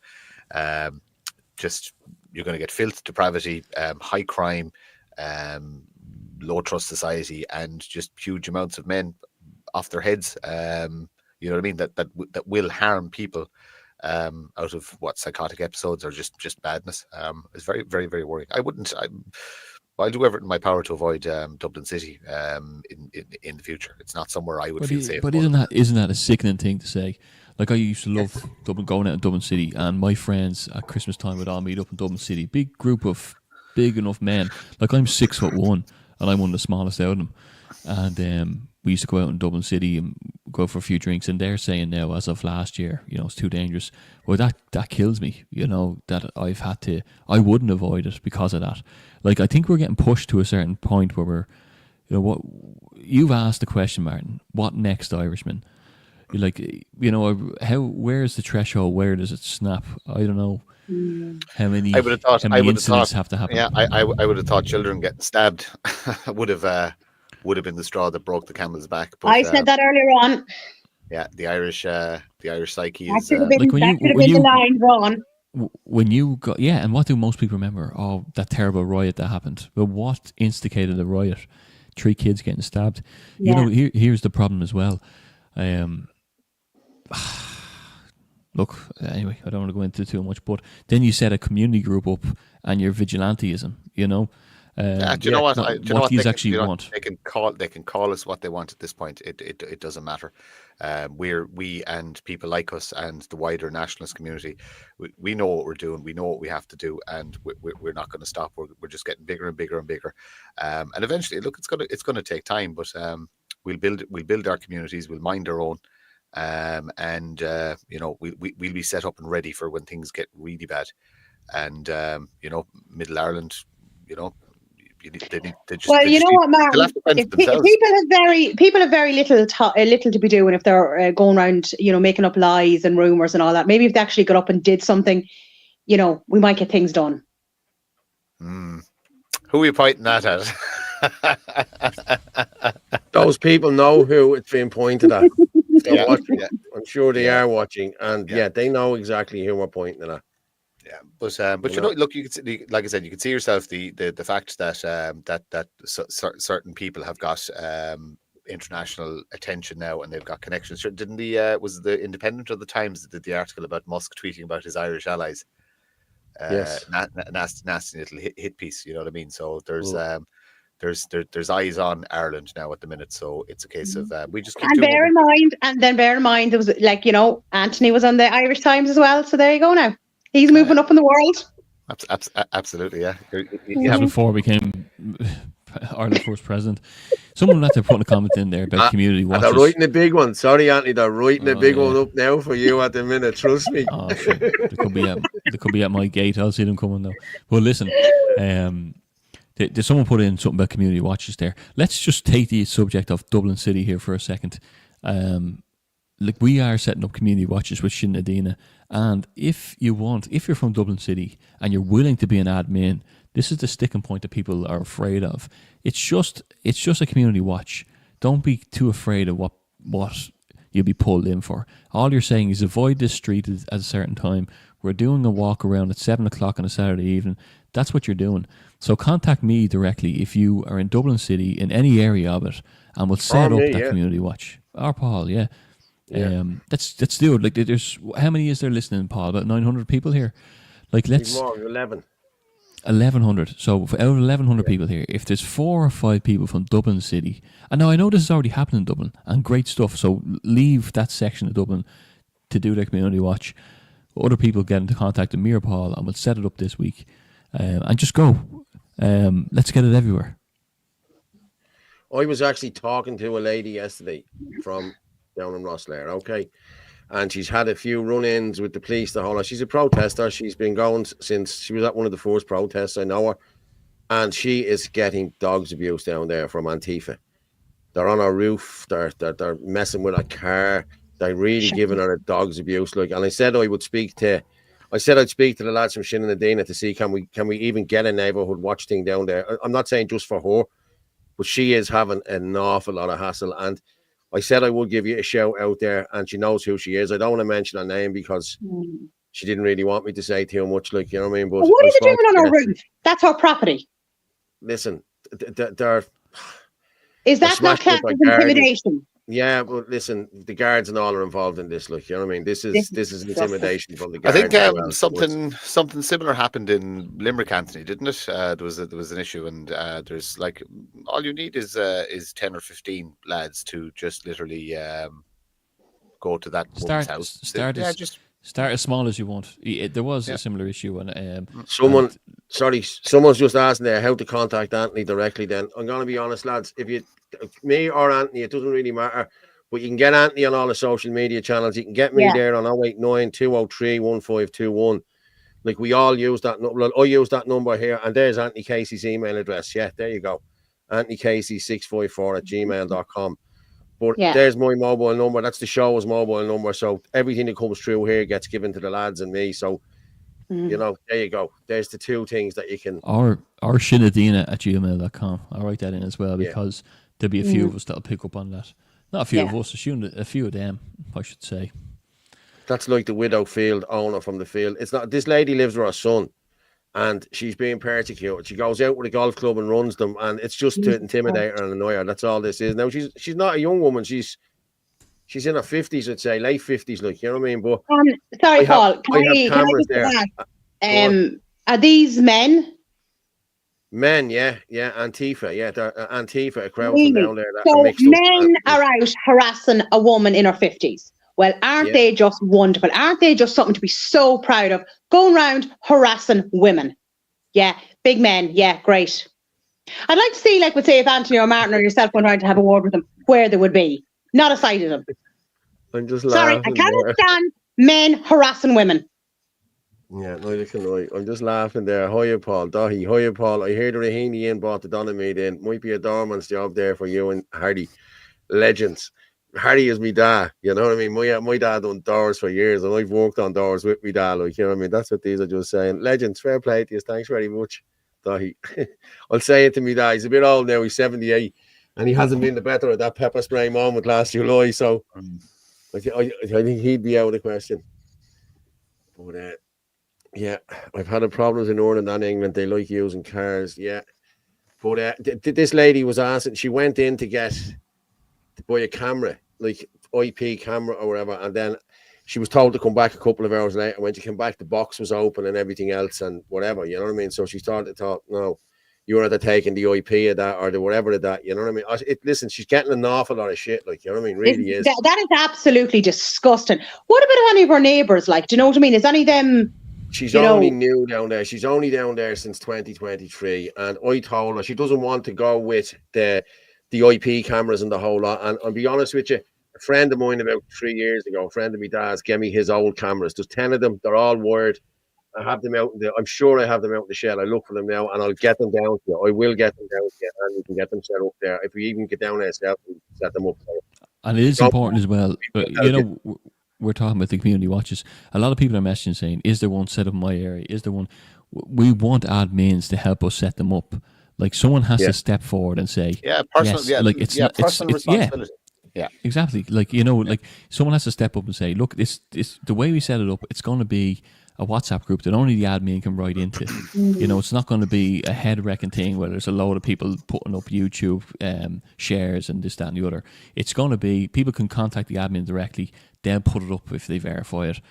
Just you're going to get filth, depravity, high crime, low trust society, and just huge amounts of men off their heads. You know what I mean? That will harm people. Out of what psychotic episodes or just badness. It's very, very, very worrying. I'll do everything in my power to avoid Dublin City in the future. It's not somewhere I would feel safe. But isn't that a sickening thing to say? Like, I used to love Dublin, going out in Dublin City, and my friends at Christmas time would all meet up in Dublin City. Big group of big enough men. Like, I'm 6'1", and I'm one of the smallest out of them. And we used to go out in Dublin City and go for a few drinks, and they're saying now, as of last year, it's too dangerous. Well, that kills me, that I wouldn't avoid it because of that. Like, I think we're getting pushed to a certain point where we're, you've asked the question, Martin, what next, Irishman? Like, where's the threshold? Where does it snap? I don't know. How many incidents have to happen? Yeah, I would have thought children getting stabbed would have been the straw that broke the camel's back. But, I said that earlier on. Yeah, the Irish psyche that is. Should have been the line drawn. When you got and what do most people remember? Oh, that terrible riot that happened. But what instigated the riot? 3 kids getting stabbed. Yeah. Here's the problem as well. Look, anyway, I don't want to go into too much, but then you set a community group up and your vigilantism, do you know what? What do you actually want? They can call us what they want at this point. It doesn't matter. We and people like us and the wider nationalist community, we know what we're doing. We know what we have to do, and we're not going to stop. We're just getting bigger and bigger and bigger. And eventually, look, it's going to take time, but we'll build our communities. We'll mind our own. And we'll be set up and ready for when things get really bad. And Middle Ireland, what, Mark? People have very little to be doing if they're going around, making up lies and rumors and all that. Maybe if they actually got up and did something, we might get things done. Who are you pointing that at? Those people know who it's being pointed at. I'm sure they are watching, and they know exactly who we're pointing at. Yeah, but look, you can see, like I said, you can see yourself the fact that certain people have got international attention now, and they've got connections. Didn't was the Independent or the Times that did the article about Musk tweeting about his Irish allies? Yes, nasty little hit piece. You know what I mean? So there's eyes on Ireland now at the minute, so it's a case of we just keep bear in mind there was Anthony was on the Irish Times as well, so there you go. Now he's moving up in the world. Absolutely, yeah. Before he became Ireland's first president, someone had to put a comment in there about community watches. They're writing a big one. Sorry, Anthony, they're writing a big one up now for you at the minute. Trust me. Oh, sure. They could be at my gate. I'll see them coming though. Well, listen. Did someone put in something about community watches there? Let's just take the subject of Dublin City here for a second. We are setting up community watches with Shin Adina, and if you're from Dublin City and you're willing to be an admin, this is the sticking point that people are afraid of. It's just a community watch. Don't be too afraid of what you'll be pulled in for. All you're saying is avoid this street at a certain time. we're doing a walk around at 7 o'clock on a Saturday evening. That's what you're doing. So contact me directly if you are in Dublin City, in any area of it, and we'll set up that community watch. Or Paul, yeah. Let's do it. Like, there's, how many is there listening, Paul? About 900 people here. Like, let's more, 11. 1,100. So out of 1,100 people here, if there's 4 or 5 people from Dublin City, and now I know this is already happening in Dublin, and great stuff. So leave that section of Dublin to do their community watch. Other people get into contact with me or Paul, and we'll set it up this week, and just go. Let's get it everywhere. I was actually talking to a lady yesterday from down in Rosslare, okay? And she's had a few run-ins with the police the whole lot. She's a protester. She's been going since she was at one of the first protests. I know her. And she is getting dogs abuse down there from Antifa. They're on her roof. They're messing with her car. They're really giving her a dog's abuse. Like, and I said I'd speak to the lads from Shin and Adina to see can we even get a neighbourhood watch thing down there. I'm not saying just for her, but she is having an awful lot of hassle. And I said I would give you a shout out there, and she knows who she is. I don't want to mention her name because she didn't really want me to say too much, like, you know what I mean? But what are they doing on her roof? That's her property. Listen, they're... Is that not classed as intimidation? Yeah, but listen, the guards and all are involved in this. Look, you know what I mean. This is intimidation from the guards. I think something similar happened in Limerick, Anthony, didn't it? There was an issue, and there's like all you need is 10 or 15 lads to just literally go to that woman's house. Start as small as you want. There was a similar issue, and someone's just asking there how to contact Anthony directly. Then I'm going to be honest, lads. If you, me or Anthony, it doesn't really matter. But you can get Anthony on all the social media channels. You can get me there on 089 203 1521. Like, we all use that number. I use that number here, and there's Anthony Casey's email address. Yeah, there you go. AnthonyCasey654@gmail.com. But there's my mobile number. That's the show's mobile number. So everything that comes through here gets given to the lads and me. So, you know, there you go. There's the two things that you can... Or shinadina@gmail.com. I'll write that in as well, because there'll be a few of us that'll pick up on that. Not a few of us, a few of them, I should say. That's like the widow field owner from the field. It's not... This lady lives with her son, and she's being persecuted. She goes out with a golf club and runs them, and it's just to intimidate her and annoy her. That's all this is. Now, she's not a young woman. She's in her 50s, I'd say, late 50s, like, you know what I mean? But sorry, Paul, can I are these men? Men, yeah, Antifa, they're Antifa, a crowd from down there. So men are out harassing a woman in her 50s. Well, aren't they just wonderful? Aren't they just something to be so proud of? Going around harassing women. Yeah, big men. Yeah, great. I'd like to see, like, say, if Anthony or Martin or yourself went around to have a word with them, where they would be. Not a sight of them. I'm just sorry, I can't stand men harassing women. Yeah, neither can I. I'm just laughing there. Hiya, Paul. Dahi. Hiya, Paul. I hear the Raheny in brought the Donomead in. Might be a doorman's job there for you and Hardy. Legends. Harry is me dad, you know what I mean? My dad done doors for years, and I've worked on doors with me dad, like, you know what I mean? That's what these are just saying. Legends, fair play to you. Thanks very much. Dahi. I'll say it to me dad. He's a bit old now. He's 78, and he hasn't been the better of that pepper spray moment last July. So I think he'd be out of the question. But yeah, I've had problems in Ireland and England. They like using cars. Yeah, but this lady was asking. She went in to buy a camera, like IP camera or whatever, and then she was told to come back a couple of hours later. When she came back, the box was open and everything else and whatever, you know what I mean? So she thought, no, you're either taking the IP of that or the whatever of that, you know what I mean? Listen, she's getting an awful lot of shit, like, you know what I mean? Really is. That is absolutely disgusting. What about any of her neighbours, like, do you know what I mean? Is any of them... She's only new down there. She's only down there since 2023, and I told her she doesn't want to go with the IP cameras and the whole lot. And I'll be honest with you, a friend of mine about 3 years ago, a friend of my dad's, gave me his old cameras. There's 10 of them. They're all wired. I have them out. I'm sure I have them out in the shed. I look for them now, and I'll get them down to you. I will get them down to you, and we can get them set up there. If we even get down there ourselves, we can set them up there. And it is important as well. But, you know, we're talking about the community watches. A lot of people are messaging saying, is there one set up in my area? Is there one? We want admins to help us set them up. Like, someone has to step forward and say, personal, yes, like personal responsibility. Yeah, exactly. Like, you know, like someone has to step up and say, look, this the way we set it up, it's going to be a WhatsApp group that only the admin can write into. You know, it's not going to be a head-wrecking thing where there's a load of people putting up YouTube shares and this, that, and the other. It's going to be people can contact the admin directly. They'll put it up if they verify it.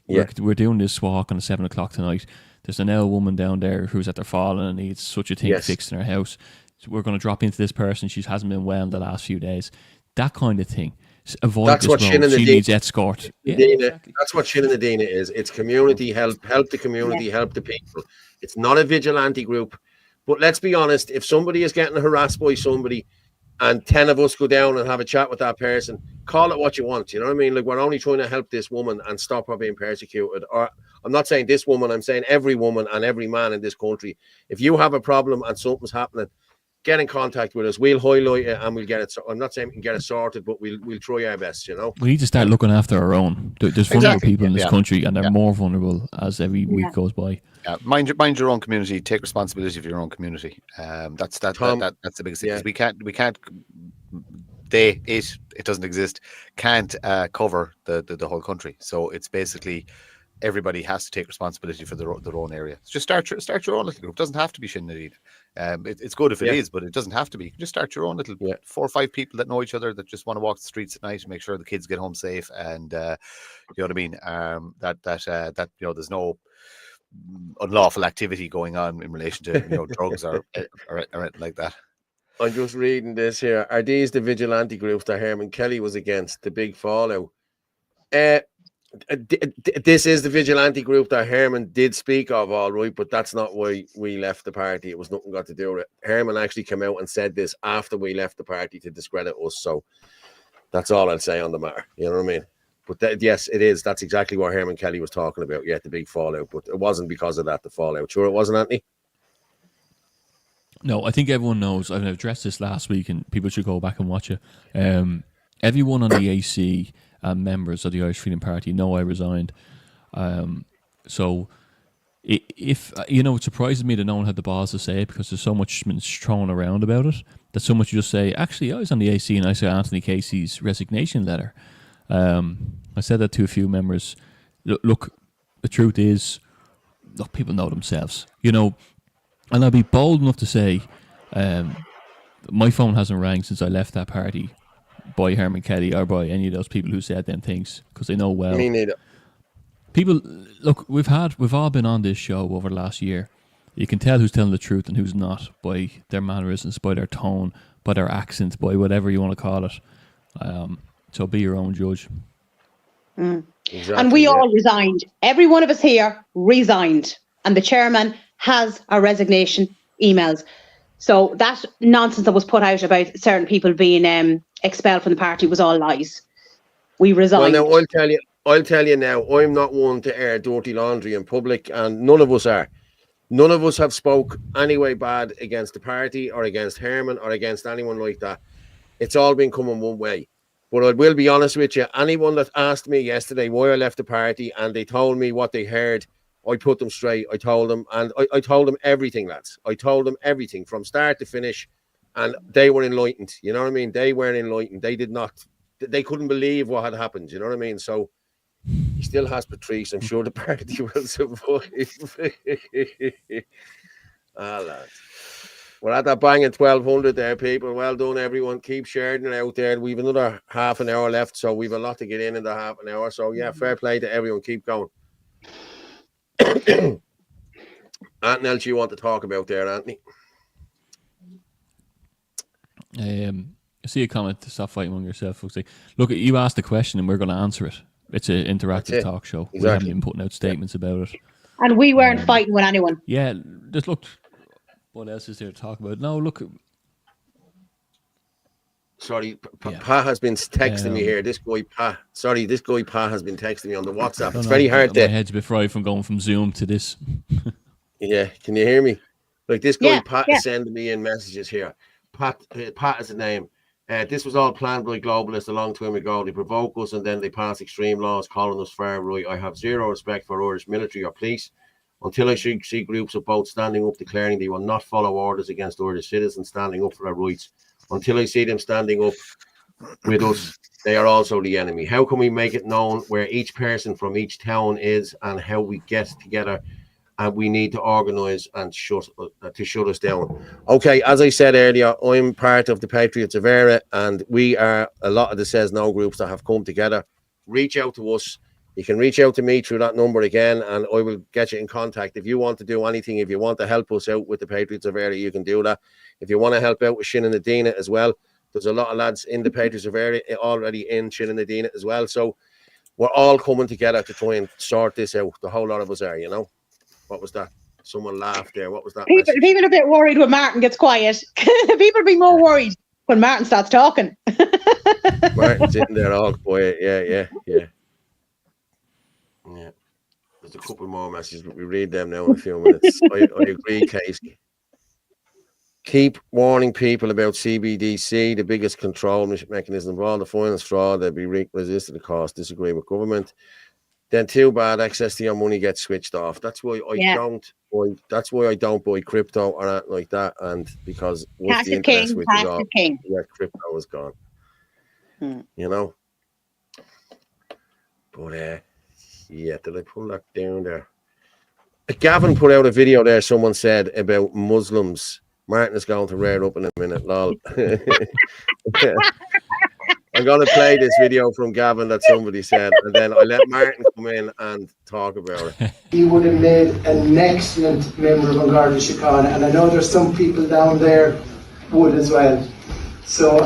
Yeah. We're doing this walk on 7 o'clock tonight. There's an old woman down there who's at their fallen and needs such a thing fixed in her house. So we're going to drop into this person. She hasn't been well in the last few days. That kind of thing. Avoid that's this what road. Shin and She Nadine, needs escort. Yeah, exactly. That's what Shin and Nadine is. It's community help the community, help the people. It's not a vigilante group. But let's be honest, if somebody is getting harassed by somebody and 10 of us go down and have a chat with that person, call it what you want. You know what I mean? Like, we're only trying to help this woman and stop her being persecuted. Or I'm not saying this woman, I'm saying every woman and every man in this country. If you have a problem and something's happening, get in contact with us. We'll highlight it and we'll get it. I'm not saying we can get it sorted, but we'll try our best, you know. We need to start looking after our own. There's vulnerable people in this country, and they're more vulnerable as every week goes by. Mind your own community. Take responsibility for your own community. That's the biggest thing. We can't. It doesn't exist. Can't cover the whole country. So it's basically everybody has to take responsibility for their own area. Just start your own little group. It doesn't have to be Shin Nadine. It's good if it is, but it doesn't have to be. You can just start your own little 4 or 5 people that know each other that just want to walk the streets at night and make sure the kids get home safe. And you know what I mean. That you know, there's no unlawful activity going on in relation to drugs or anything like that. I'm just reading this here. Are these the vigilante groups that Herman Kelly was against? The big fallout. This is the vigilante group that Herman did speak of, all right, but that's not why we left the party. It was nothing got to do with it. Herman actually came out and said this after we left the party to discredit us. So that's all I'll say on the matter. You know what I mean? But yes, it is. That's exactly what Herman Kelly was talking about. Yeah, the big fallout. But it wasn't because of that, the fallout. Sure it wasn't, Anthony? No, I think everyone knows. I've addressed this last week, and people should go back and watch it. Everyone on the AC and members of the Irish Freedom Party know I resigned. So if you know, it surprises me that no one had the balls to say it, because there's so much been thrown around about it that so much you just say, actually, I was on the AC and I saw Anthony Casey's resignation letter. I said that to a few members. Look, the truth is, look, people know themselves, you know, and I'll be bold enough to say, my phone hasn't rang since I left that party by Herman Kelly or by any of those people who said them things, because they know well. Me neither. People, look, we've all been on this show over the last year. You can tell who's telling the truth and who's not by their mannerisms, by their tone, by their accent, by whatever you want to call it. So be your own judge. Exactly, and we all resigned. Every one of us here resigned, and the chairman has our resignation emails. So that nonsense that was put out about certain people being expelled from the party was all lies. We resigned. Well, now I'll tell you now, I'm not one to air dirty laundry in public, and none of us are. None of us have spoke anyway bad against the party or against Herman or against anyone like that. It's all been coming one way. But I will be honest with you, anyone that asked me yesterday why I left the party and they told me what they heard, I put them straight. I told them, and I told them everything, lads. I told them everything from start to finish, and they were enlightened. You know what I mean? They weren't enlightened. They couldn't believe what had happened. You know what I mean? So he still has Patrice. I'm sure the party will survive. Lads. We're at that banging 1200 there, people. Well done, everyone. Keep sharing it out there. We've another half an hour left, so we've a lot to get in the half an hour. So, yeah, fair play to everyone. Keep going. Anything else you want to talk about there, Anthony? I see a comment to stop fighting among yourself, folks. Look, you asked the question and we're going to answer it. It's an interactive talk show. Exactly. We haven't been putting out statements about it. And we weren't fighting with anyone. Yeah, just look. What else is there to talk about? No, look. Sorry, Pa has been texting me here. This guy Pa has been texting me on the WhatsApp. It's very hard to. My head's a bit fried from going from Zoom to this. Yeah, can you hear me? Like this guy Pat is sending me in messages here. Pat is the name. This was all planned by globalists a long time ago. They provoke us and then they pass extreme laws calling us far right. I have zero respect for Irish military or police until I see groups of both standing up declaring they will not follow orders against Irish citizens standing up for their rights. Until I see them standing up with us they are also the enemy. How can we make it known where each person from each town is and how we get together? And we need to organise and shut us down. Okay, as I said earlier, I'm part of the Patriots of Éire, and we are a lot of the Says No groups that have come together. Reach out to us. You can reach out to me through that number again, and I will get you in contact. If you want to do anything, if you want to help us out with the Patriots of Éire, you can do that. If you want to help out with Shin and Adina as well, there's a lot of lads in the Patriots of Éire already in Shin and Adina as well. So we're all coming together to try and sort this out. The whole lot of us are, you know. What was that? Someone laughed there. What was that? People are a bit worried when Martin gets quiet. People be more worried when Martin starts talking. Martin's sitting there all quiet. Yeah. There's a couple more messages, but we read them now in a few minutes. I agree, Casey. Keep warning people about CBDC, the biggest control mechanism of all the finance fraud. They'll be resisting the cost. Disagree with government. Then too bad access to your money gets switched off. That's why I don't buy crypto or anything like that. And because once the internet switches off, crypto is gone. You know. But did I pull that down there? Gavin put out a video there. Someone said about Muslims. Martin is going to rear up in a minute. Lol. I'm going to play this video from Gavin that somebody said, and then I let Martin come in and talk about it. He would have made an excellent member of An Garda Síochána, and I know there's some people down there would as well. So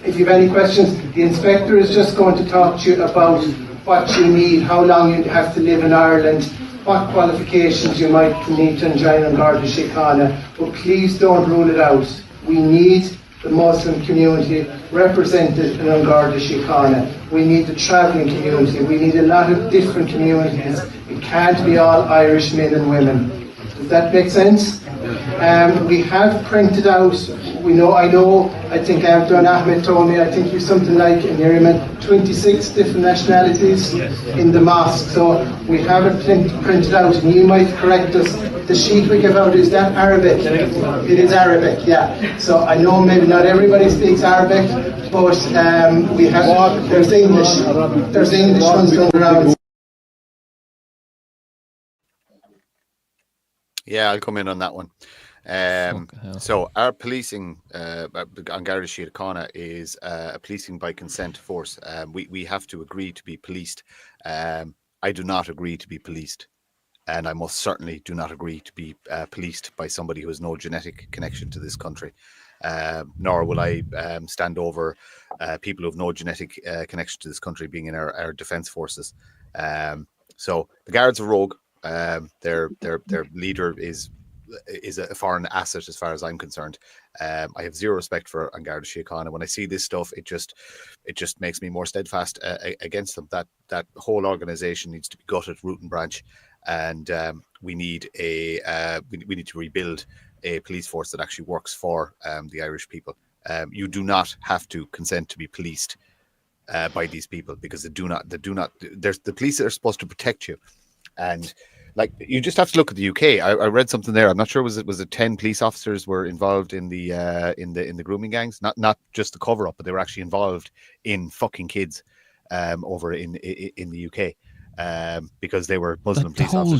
if you have any questions, the inspector is just going to talk to you about what you need, how long you have to live in Ireland, what qualifications you might need to join An Garda Síochána, but please don't rule it out. We need the Muslim community represented in An Garda Síochána. We need the travelling community. We need a lot of different communities. It can't be all Irish men and women. Does that make sense? We have printed out, I think Abdul Ahmed told me, I think you've something like, in your 26 different nationalities in the mosque. So we have it printed out, and you might correct us. The sheet we give out, is that Arabic? It is Arabic, yeah. So I know maybe not everybody speaks Arabic, but we have, there's English ones going around. Yeah, I'll come in on that one. So our policing, An Garda Síochána is a policing by consent force. We have to agree to be policed. I do not agree to be policed, and I most certainly do not agree to be policed by somebody who has no genetic connection to this country. Nor will I stand over people who have no genetic connection to this country being in our defence forces. So the Guards are rogue. Their leader is a foreign asset as far as I'm concerned. I have zero respect for An Garda Síochána. When I see this stuff, it just makes me more steadfast against them. That whole organisation needs to be gutted, root and branch, and we need we need to rebuild a police force that actually works for the Irish people. You do not have to consent to be policed by these people, because the police are supposed to protect you. And like, you just have to look at the UK. I read something there. I'm not sure was it 10 police officers were involved in the grooming gangs, not just the cover up, but they were actually involved in fucking kids over in the UK because they were Muslim police officers.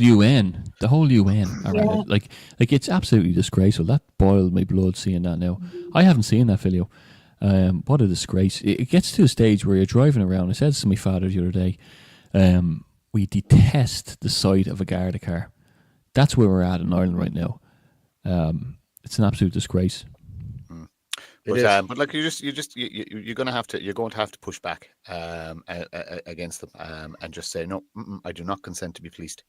The whole UN. Like it's absolutely disgraceful. That boiled my blood seeing that now. I haven't seen that video. What a disgrace. It gets to a stage where you're driving around. I said to my father the other day, we detest the sight of a Garda car. That's where we're at in Ireland right now. It's an absolute disgrace. But like you're going to have to push back against them and just say no. I do not consent to be policed.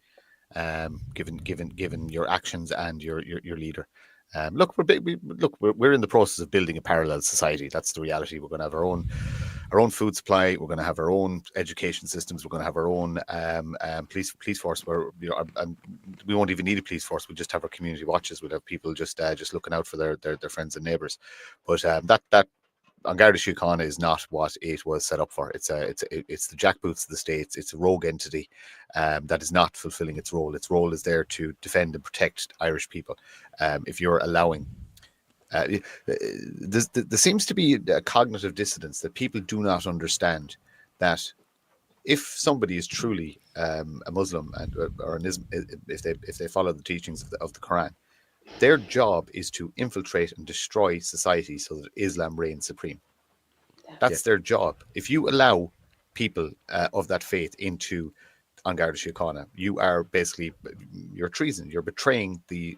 Given your actions and your leader. We're in the process of building a parallel society. That's the reality. We're going to have our own food supply. We're going to have our own education systems. We're going to have our own police force. Where and we won't even need a police force. We'll just have our community watches. We'll have people just looking out for their friends and neighbours. But that An Garda Síochána is not what it was set up for. It's the jackboots of the state. It's a rogue entity that is not fulfilling its role. Its role is there to defend and protect Irish people. If you're allowing There seems to be a cognitive dissonance that people do not understand that if somebody is truly a Muslim or an Islam, if they follow the teachings of the Quran, their job is to infiltrate and destroy society so that Islam reigns supreme. That's their job. If you allow people of that faith into An Garda Síochána, you are basically, you're treason. You're betraying the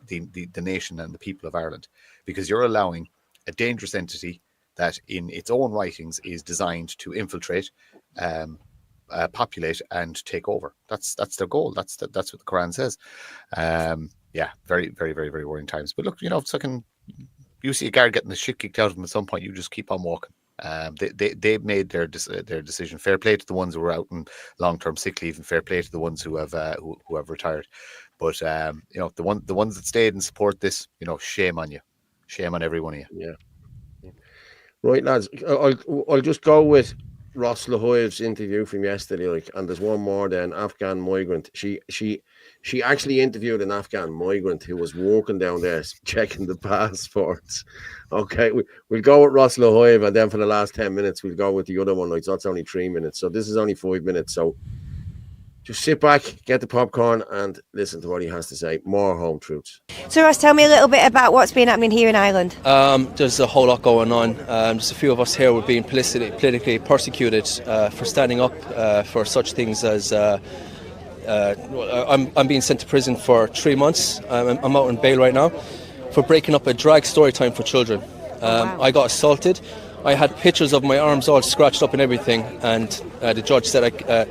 nation and the people of Ireland, because you're allowing a dangerous entity that in its own writings is designed to infiltrate, populate and take over. That's their goal. That's what the Quran says. Very, very, very, very worrying times. But look, you see a guard getting the shit kicked out of them at some point, you just keep on walking. They've made their decision. Fair play to the ones who are out on long-term sick leave, and fair play to the ones who have retired. But the ones that stayed and support this, shame on you, shame on every one of you. Yeah. Right, lads. I'll just go with Ross Lahoyev's interview from yesterday, and there's one more. Then Afghan migrant. She actually interviewed an Afghan migrant who was walking down there checking the passports. Okay, we'll go with Ross Lahoyev, and then for the last 10 minutes we'll go with the other one. So that's only 3 minutes. So this is only 5 minutes. So just sit back, get the popcorn, and listen to what he has to say. More home truths. So Ross, tell me a little bit about what's been happening here in Ireland. There's a whole lot going on. Just a few of us here were being politically persecuted for standing up for such things as I'm being sent to prison for 3 months. I'm out on bail right now for breaking up a drag story time for children. I got assaulted. I had pictures of my arms all scratched up and everything, and the judge said I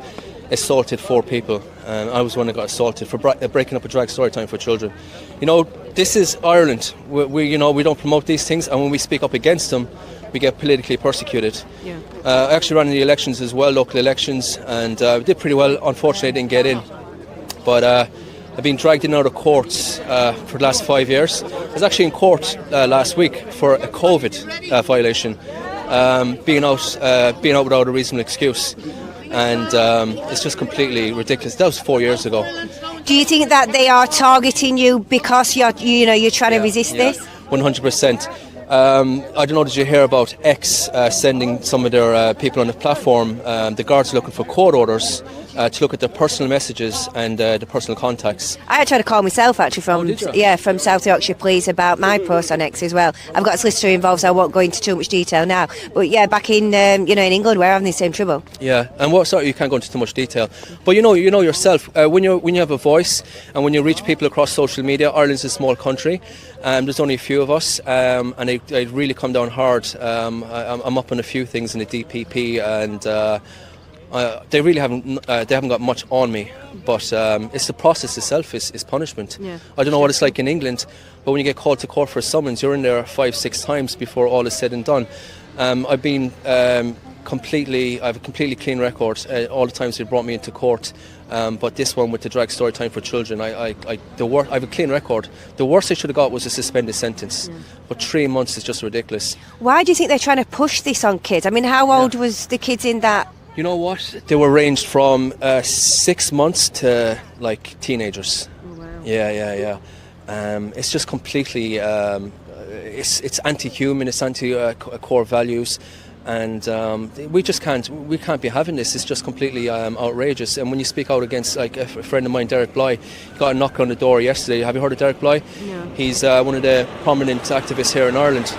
assaulted 4 people, and I was the one that got assaulted for breaking up a drag story time for children. This is Ireland. We don't promote these things, and when we speak up against them, we get politically persecuted. Yeah. I actually ran in the elections as well, local elections, and did pretty well. Unfortunately, I didn't get in. But I've been dragged in and out of courts for the last 5 years. I was actually in court last week for a COVID violation, being out without a reasonable excuse. And it's just completely ridiculous. That was 4 years ago. Do you think that they are targeting you because you're trying to resist this? 100%. I don't know, did you hear about X sending some of their people on the platform, the guards are looking for court orders to look at their personal messages and the personal contacts. I tried to call myself actually from South Yorkshire Police about my post on X as well. I've got a solicitor involved, so I won't go into too much detail now. But yeah, back in in England, we're having the same trouble. Yeah, and you can't go into too much detail. But you know yourself, when you have a voice and when you reach people across social media, Ireland's a small country. There's only a few of us, and they really come down hard. I'm up on a few things in the DPP, and they really haven't got much on me. But it's the process itself is punishment. Yeah. I don't know what it's like in England, but when you get called to court for a summons, you're in there 5-6 times before all is said and done. I've been I have a completely clean record. All the times they brought me into court. But this one with the drag story time for children, I have a clean record. The worst I should have got was a suspended sentence, but 3 months is just ridiculous. Why do you think they're trying to push this on kids? I mean, how old was the kids in that? You know what? They were ranged from 6 months to like teenagers. Oh, wow. Yeah. It's just completely. It's anti-human. It's anti-core values. And we can't be having this. It's just completely outrageous. And when you speak out against, like a friend of mine, Derek Bly, got a knock on the door yesterday. Have you heard of Derek Bly? No. He's one of the prominent activists here in Ireland.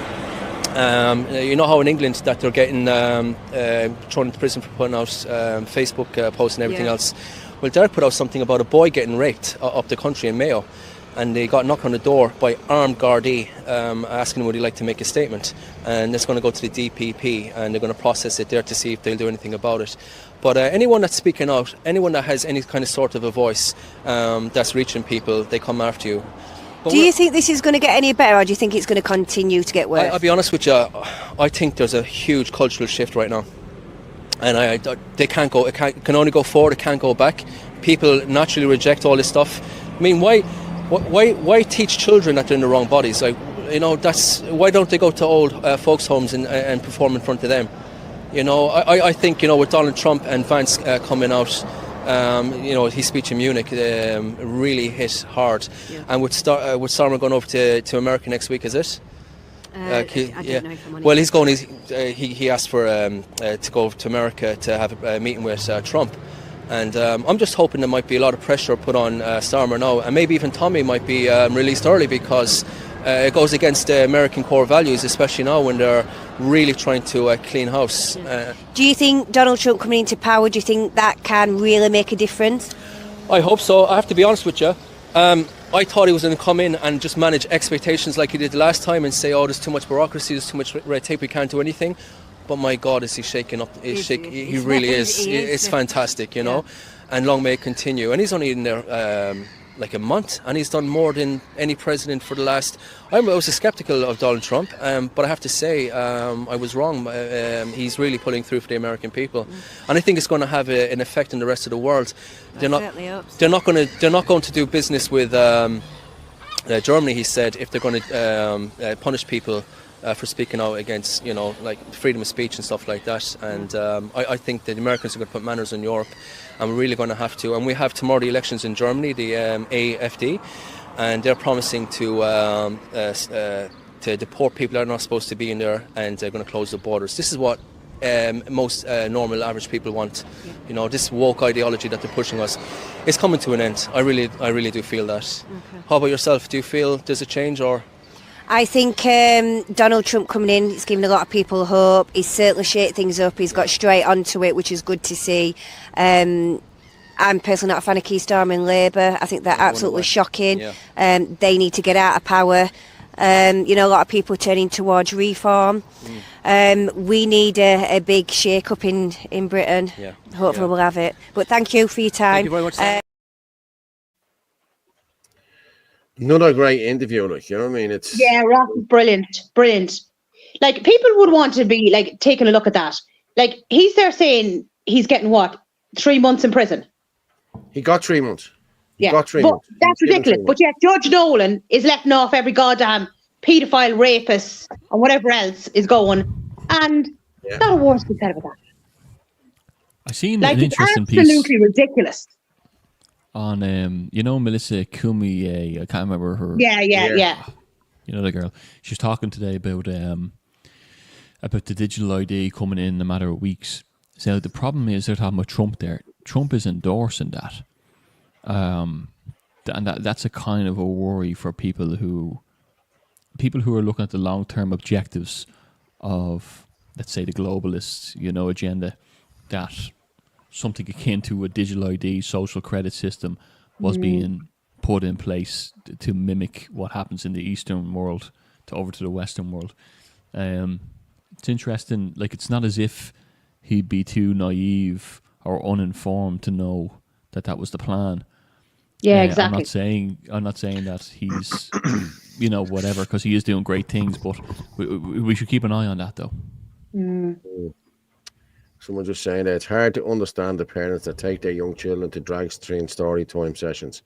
You know how in England that they're getting thrown into prison for putting out Facebook posts and everything else. Well, Derek put out something about a boy getting raped up the country in Mayo. And they got knocked on the door by armed Gardaí asking would he like to make a statement, and it's going to go to the DPP and they're going to process it there to see if they'll do anything about it. But anyone that's speaking out, anyone that has any kind of sort of a voice that's reaching people, they come after you. But do you think this is going to get any better, or do you think it's going to continue to get worse? I'll be honest with you, I think there's a huge cultural shift right now, and they can't go. It can only go forward. It can't go back. People naturally reject all this stuff. I mean, why teach children that they're in the wrong bodies? Like, why don't they go to old folks' homes and perform in front of them? I think with Donald Trump and Vance coming out, his speech in Munich really hit hard. Yeah. And with Starmer going over to America next week, is it? I don't know if I'm on Well, it. he's going. He asked for to go to America to have a meeting with Trump, and I'm just hoping there might be a lot of pressure put on Starmer now, and maybe even Tommy might be released early because it goes against the American core values, especially now when they're really trying to clean house. Do you think Donald Trump coming into power, do you think that can really make a difference? I hope so. I have to be honest with you. I thought he was going to come in and just manage expectations like he did the last time and say, oh, there's too much bureaucracy, there's too much red tape, we can't do anything. But my God, is he shaking up? He really is. It's fantastic, you know. And long may it continue. And he's only in there like a month, and he's done more than any president for the last... I was skeptical of Donald Trump, but I have to say I was wrong. He's really pulling through for the American people, and I think it's going to have an effect on the rest of the world. They're not going to do business with Germany, he said, if they're going to punish people for speaking out against, you know, like freedom of speech and stuff like that. And I think that the Americans are going to put manners in Europe, and we're really going to have to. And we have tomorrow the elections in Germany, the AfD, and they're promising to deport people that are not supposed to be in there, and they're going to close the borders. This is what most normal, average people want. You know, this woke ideology that they're pushing us is coming to an end. I really do feel that. Okay. How about yourself? Do you feel there's a change, or...? I think Donald Trump coming in, it's giving a lot of people hope. He's certainly shaped things up. He's got straight onto it, which is good to see. I'm personally not a fan of Keir Starmer and Labour. I think they're absolutely shocking. Yeah. They need to get out of power. You know, a lot of people are turning towards reform. We need a big shake-up in Britain. Yeah. Hopefully we'll have it. But thank you for your time. Thank you very much. Another great interview, like, you know what I mean? It's Ross is brilliant. Like, people would want to be like taking a look at that. Like, he's there saying he's getting what, 3 months in prison. He got 3 months. That's ridiculous. But yet Judge Nolan is letting off every goddamn paedophile, rapist, and whatever else is going, and not a word's been said about that. I seen like, an interesting piece. Absolutely ridiculous. On you know, Melissa Kumier, I can't remember her. Yeah. You know the girl. She's talking today about the digital ID coming in a matter of weeks. So the problem is they're talking about Trump there. Trump is endorsing that, and that's a kind of a worry for people who are looking at the long-term objectives of, let's say, the globalists, you know, agenda, that something akin to a digital ID social credit system was being put in place to mimic what happens in the Eastern world over to the Western world. It's interesting. Like, it's not as if he'd be too naive or uninformed to know that was the plan. Yeah, exactly. I'm not saying that he's, you know, whatever, because he is doing great things, but we should keep an eye on that, though. Someone just saying that it's hard to understand the parents that take their young children to drag stream story time sessions.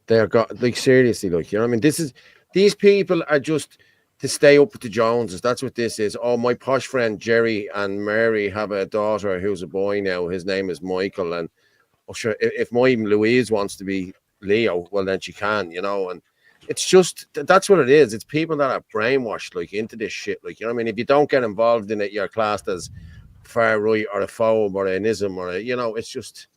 They are like, seriously, like, you know what I mean? These people are just to stay up with the Joneses. That's what this is. Oh, my posh friend Jerry and Mary have a daughter who's a boy now. His name is Michael. And oh, sure, if my Louise wants to be Leo, well, then she can, you know. And it's just, that's what it is. It's people that are brainwashed, like, into this shit. Like, you know what I mean? If you don't get involved in it, you're classed as far right or a phobe or an ism or a, you know, it's just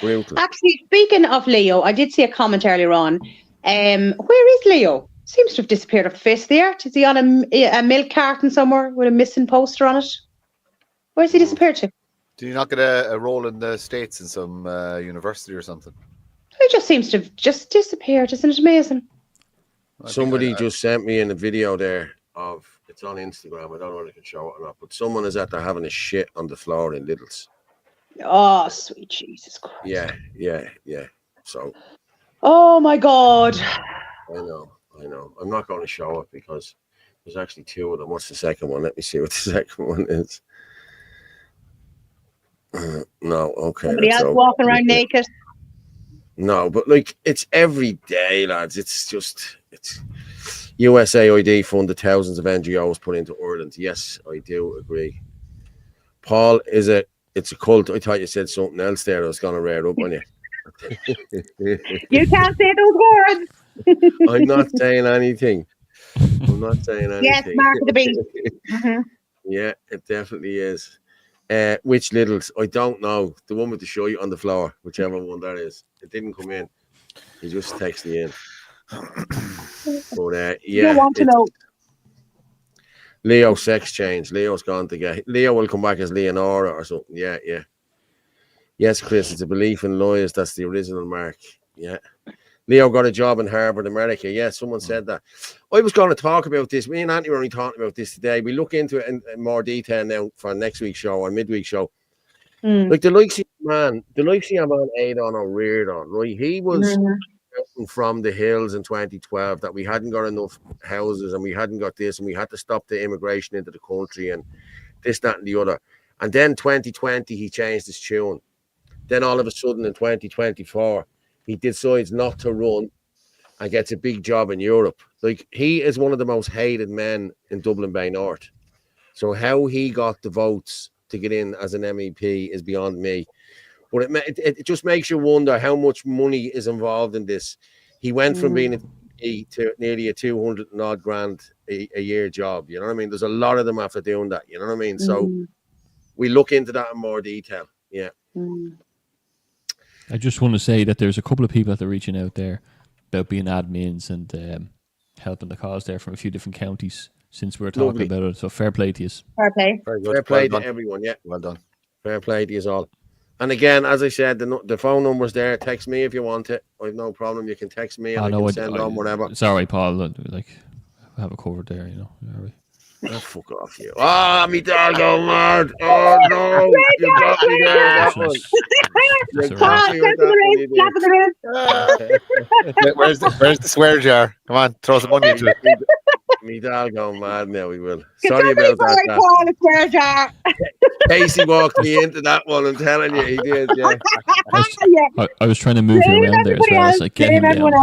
brutal. Actually, speaking of Leo, I did see a comment earlier on. Where is Leo? Seems to have disappeared off the face of the earth. Is he on a milk carton somewhere with a missing poster on it? Where's he disappeared to? Did he not get a role in the States in some university or something? He just seems to have just disappeared. Isn't it amazing? Somebody just sent me in a video there of, it's on Instagram, I don't know if I can show it or not, but someone is out there having a shit on the floor in Lidl's. Oh, sweet Jesus Christ. Yeah. So. Oh my God. I know. I'm not going to show it because there's actually two of them. What's the second one? Let me see what the second one is. No, okay. Somebody else walking around naked? No, but like, it's every day, lads. It's USAID funded thousands of NGOs put into Ireland. Yes, I do agree. Paul, it's a cult. I thought you said something else there. I was going to rear up on you. You can't say those words. I'm not saying anything. I'm not saying anything. Yes, Mark of the Beast. Mm-hmm. Yeah, it definitely is. Which Littles? I don't know. The one with the shite on the floor, whichever one that is. It didn't come in. He just texted me in. But yeah, you want to know. Leo sex change. Leo's gone to get. Leo will come back as Leonora or something. Yeah, yeah. Yes, Chris, it's a belief in lawyers. That's the original Mark. Yeah. Leo got a job in Harvard, America. Yeah, someone said that. I was going to talk about this. Me and Anthony were only talking about this today. We look into it in more detail now for next week's show or midweek show. Like the likes of man Aidan O'Riordan, right? He was from the hills in 2012 that we hadn't got enough houses and we hadn't got this and we had to stop the immigration into the country and this, that, and the other. And then 2020, he changed his tune. Then all of a sudden in 2024, he decides not to run and gets a big job in Europe. Like, he is one of the most hated men in Dublin Bay North. So how he got the votes to get in as an MEP is beyond me. But it just makes you wonder how much money is involved in this. He went from being a MEP to nearly a 200 and odd grand a year job. You know what I mean? There's a lot of them after doing that. You know what I mean? So we look into that in more detail. Yeah. I just want to say that there's a couple of people that are reaching out there about being admins and helping the cause there from a few different counties since we're talking about it. So fair play to you. Fair play. Very good. Fair play to everyone. Yeah. Well done. Fair play to you all. And again, as I said, the phone number's there. Text me if you want it. I have no problem. You can text me and I can send on whatever. It's all right, Paul. Like, I have it covered there, you know. All right. Oh, fuck off you. Ah, me dog go mad. Oh, no. You got me there. That one. You got me with that one. Where's the swear jar? Come on, throw some money into it. Me dog go mad now, we will. Sorry about that. Paul, a swear jar. Casey walked me into that one, I'm telling you, he did, yeah. I was trying to move you around there as well. I was like, get him down.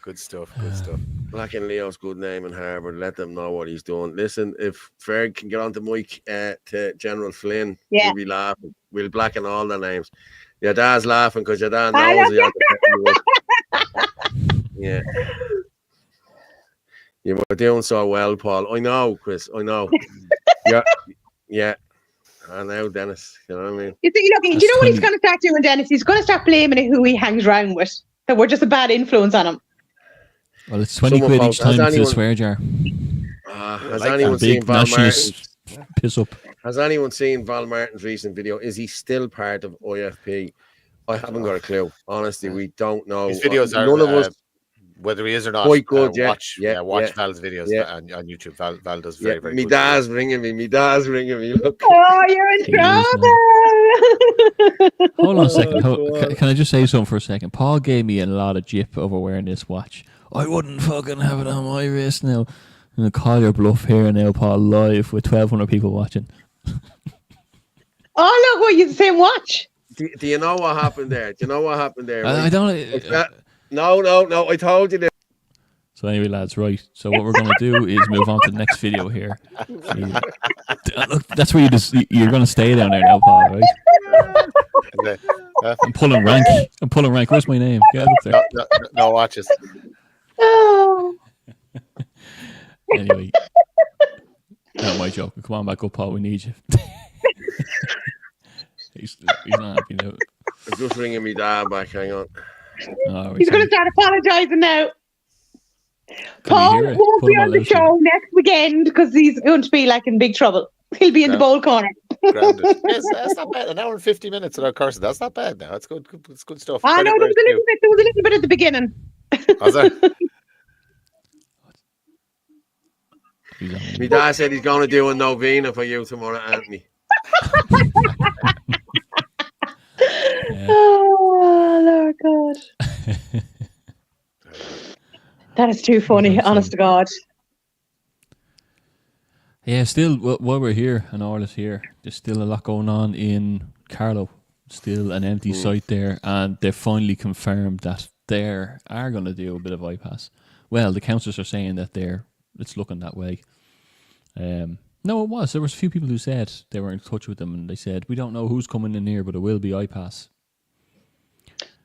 Good stuff, good stuff. Black and Leo's good name in Harvard. Let them know what he's doing. Listen, if Ferg can get on the mic to General Flynn, we'll be laughing. We'll blacken all their names. Your dad's laughing because your dad knows yeah. You were doing so well, Paul. I know, Chris. I know. Yeah. I know, Dennis. You know what I mean? Do you know what he's going to start doing, Dennis? He's going to start blaming who he hangs around with. That we're just a bad influence on him. Well, it's 20 quid each time to the swear jar. Has anyone seen Val Martin's piss up? Has anyone seen Val Martin's recent video? Is he still part of IFP? I haven't got a clue. Honestly, we don't know. His videos are, none of us, whether he is or not, quite good. Watch Val's videos on YouTube. Val does very good. Me dad's ringing me. Look. Oh, you're in trouble. Hold on a second. Can I just say something for a second? Paul gave me a lot of jip over wearing this watch. I wouldn't fucking have it on my wrist now. I'm going to call your bluff here now, Paul, live with 1,200 people watching. Oh, look, what, you the same watch? Do you know what happened there? I don't. No, I told you that. So anyway, lads, right. So what we're going to do is move on to the next video here. Look, that's where you're going to stay down there now, Paul, right? I'm pulling rank. Where's my name? Get up there. No watches. Oh. Anyway, not my joke. Come on back up, Paul. We need you. he's not happy now. I'm just ringing me dad back. Hang on. Oh, he's going to start apologising now. Paul won't be on the show next weekend because he's going to be like in big trouble. He'll be in the bowl corner. Yes, that's not bad. An hour and 50 minutes without cursing. That's not bad now. That's good. It's good stuff. I know there was a little bit at the beginning. Was there? My dad said he's going to do a novena for you tomorrow, Anthony. Oh, Lord God. That is too funny, honest to God. Yeah, still, while we're here and all is here, there's still a lot going on in Carlow. Still an empty site there, and they've finally confirmed that they are going to do a bit of bypass. Well, the councillors are saying that it's looking that way. No, it was. There was a few people who said they were in touch with them, and they said, we don't know who's coming in here, but it will be bypass.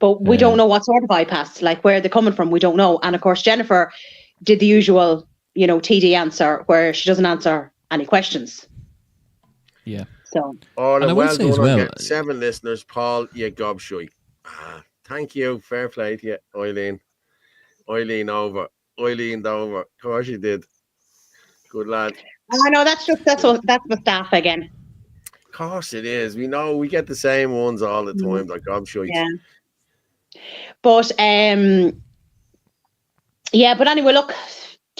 But we don't know what sort of bypass, like where they're coming from, we don't know. And of course, Jennifer did the usual, TD answer where she doesn't answer any questions. Yeah. So. Oh, and well done on getting 7 listeners, Paul, you gobshite. Thank you. Fair play to you, Eileen. Eileen over. Of course you did. Good lad. I know that's the staff again. Of course it is. We know we get the same ones all the time. Like gobshite. Yeah. But but anyway, look,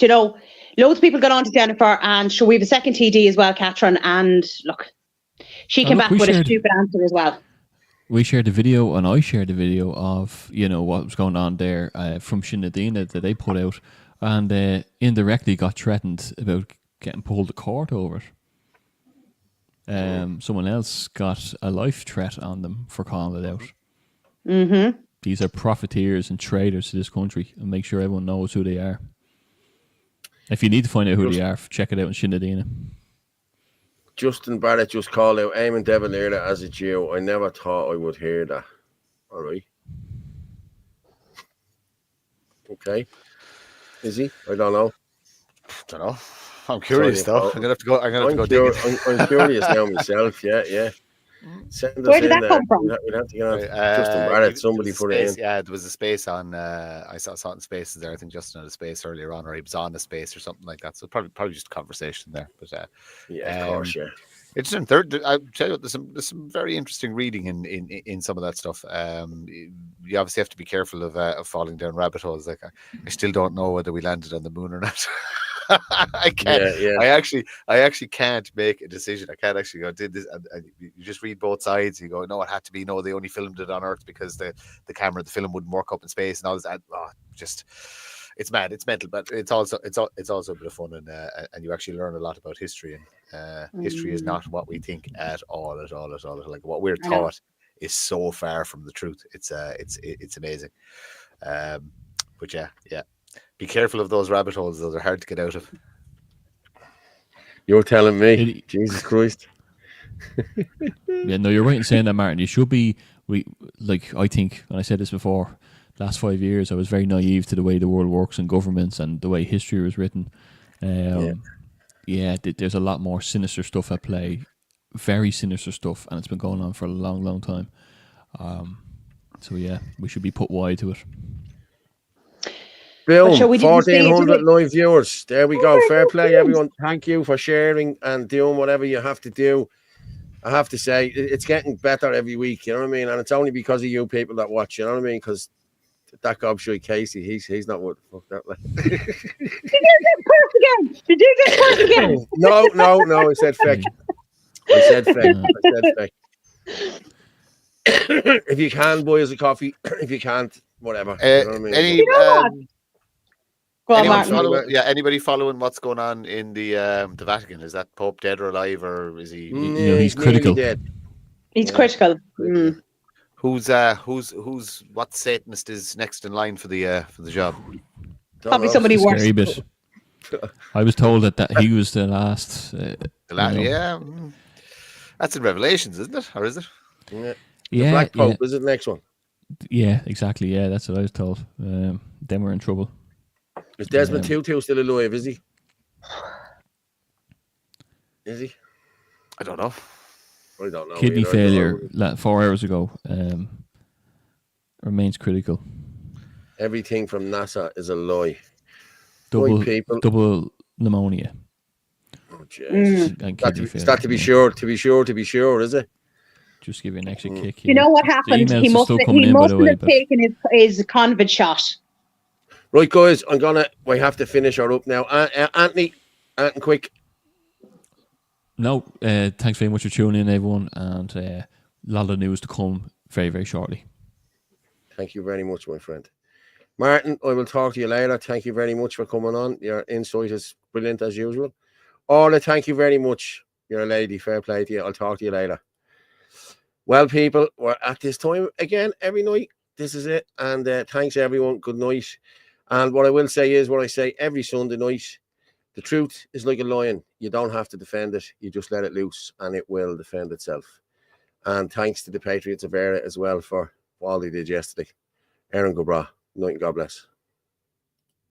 loads of people got on to Jennifer, and we have a second TD as well, Catherine, and look, she came back with a stupid answer as well. We shared the video, and I shared the video of what was going on there from Shinadina that they put out, and indirectly got threatened about getting pulled to court over it. Someone else got a life threat on them for calling it out. Mm-hmm. These are profiteers and traders to this country, and make sure everyone knows who they are. If you need to find out who they are, check it out in Shinadina. Justin Barrett just called out Eamon De Valera as a Jew. I never thought I would hear that. All right. Okay. Is he? I don't know. I'm curious though. I'm gonna have to go. I'm curious now myself. Yeah. Send Where us did in that come from? We'd have to get on Justin Barrett. Somebody put it in. Yeah, there was a space on. I saw something spaces there. I think Justin had a space earlier on, or he was on the space or something like that. So probably just a conversation there. But yeah, of course, yeah. It's in third. I tell you what, there's some very interesting reading in some of that stuff. You obviously have to be careful of falling down rabbit holes. Like I still don't know whether we landed on the moon or not. I can't. Yeah. I actually can't make a decision. I can't actually go. Did this? You just read both sides. You go, no, it had to be. No, they only filmed it on Earth because the film wouldn't work up in space and all this. Just it's mad. It's mental, but it's also a bit of fun, and you actually learn a lot about history. And history is not what we think at all. Like what we're taught is so far from the truth. It's amazing. But yeah. Be careful of those rabbit holes; those are hard to get out of. You're telling me, Jesus Christ. Yeah, no, you're right in saying that, Martin. You should be. I think, and I said this before, last 5 years, I was very naive to the way the world works and governments and the way history was written. There's a lot more sinister stuff at play, very sinister stuff, and it's been going on for a long, long time. So yeah, we should be put wide to it. Boom, 1,400 live viewers. There we go. Fair play, everyone. Thank you for sharing and doing whatever you have to do. I have to say, it's getting better every week, you know what I mean? And it's only because of you people that watch, you know what I mean? Because that gobshite Casey, he's not what the fuck that like. Did you just curse again? No, I said fake. If you can, buy us a coffee. If you can't, whatever. You know what I mean? Anybody following what's going on in the Vatican? Is that Pope dead or alive, or is he? He's critical. Dead. He's critical. Who's what Satanist is next in line for the job? Probably somebody worse. Bit. I was told that he was the last. Yeah, that's in Revelations, isn't it? Or is it? Yeah. The Black Pope is it the next one? Yeah, exactly. Yeah, that's what I was told. Then we're in trouble. Is Desmond Tutu still alive? Is he? I don't know. I don't know. Kidney failure 4 hours ago. Remains critical. Everything from NASA is a lie. Double pneumonia. Oh, jeez. And kidney failure. It's that to be sure, is it? Just give you an extra kick. You know what happened? He must have taken his COVID shot. Right, guys, we have to finish her up now. Anthony, quick. No, thanks very much for tuning in, everyone, and a lot of news to come very, very shortly. Thank you very much, my friend. Martin, I will talk to you later. Thank you very much for coming on. Your insight is brilliant as usual. Orla, thank you very much. You're a lady. Fair play to you. I'll talk to you later. Well, people, we're at this time again every night. This is it. And thanks, everyone. Good night. And what I will say is what I say every Sunday night. The truth is like a lion. You don't have to defend it. You just let it loose and it will defend itself. And thanks to the Patriots of Era as well for Wally did yesterday. Aaron Gobra, night and God bless.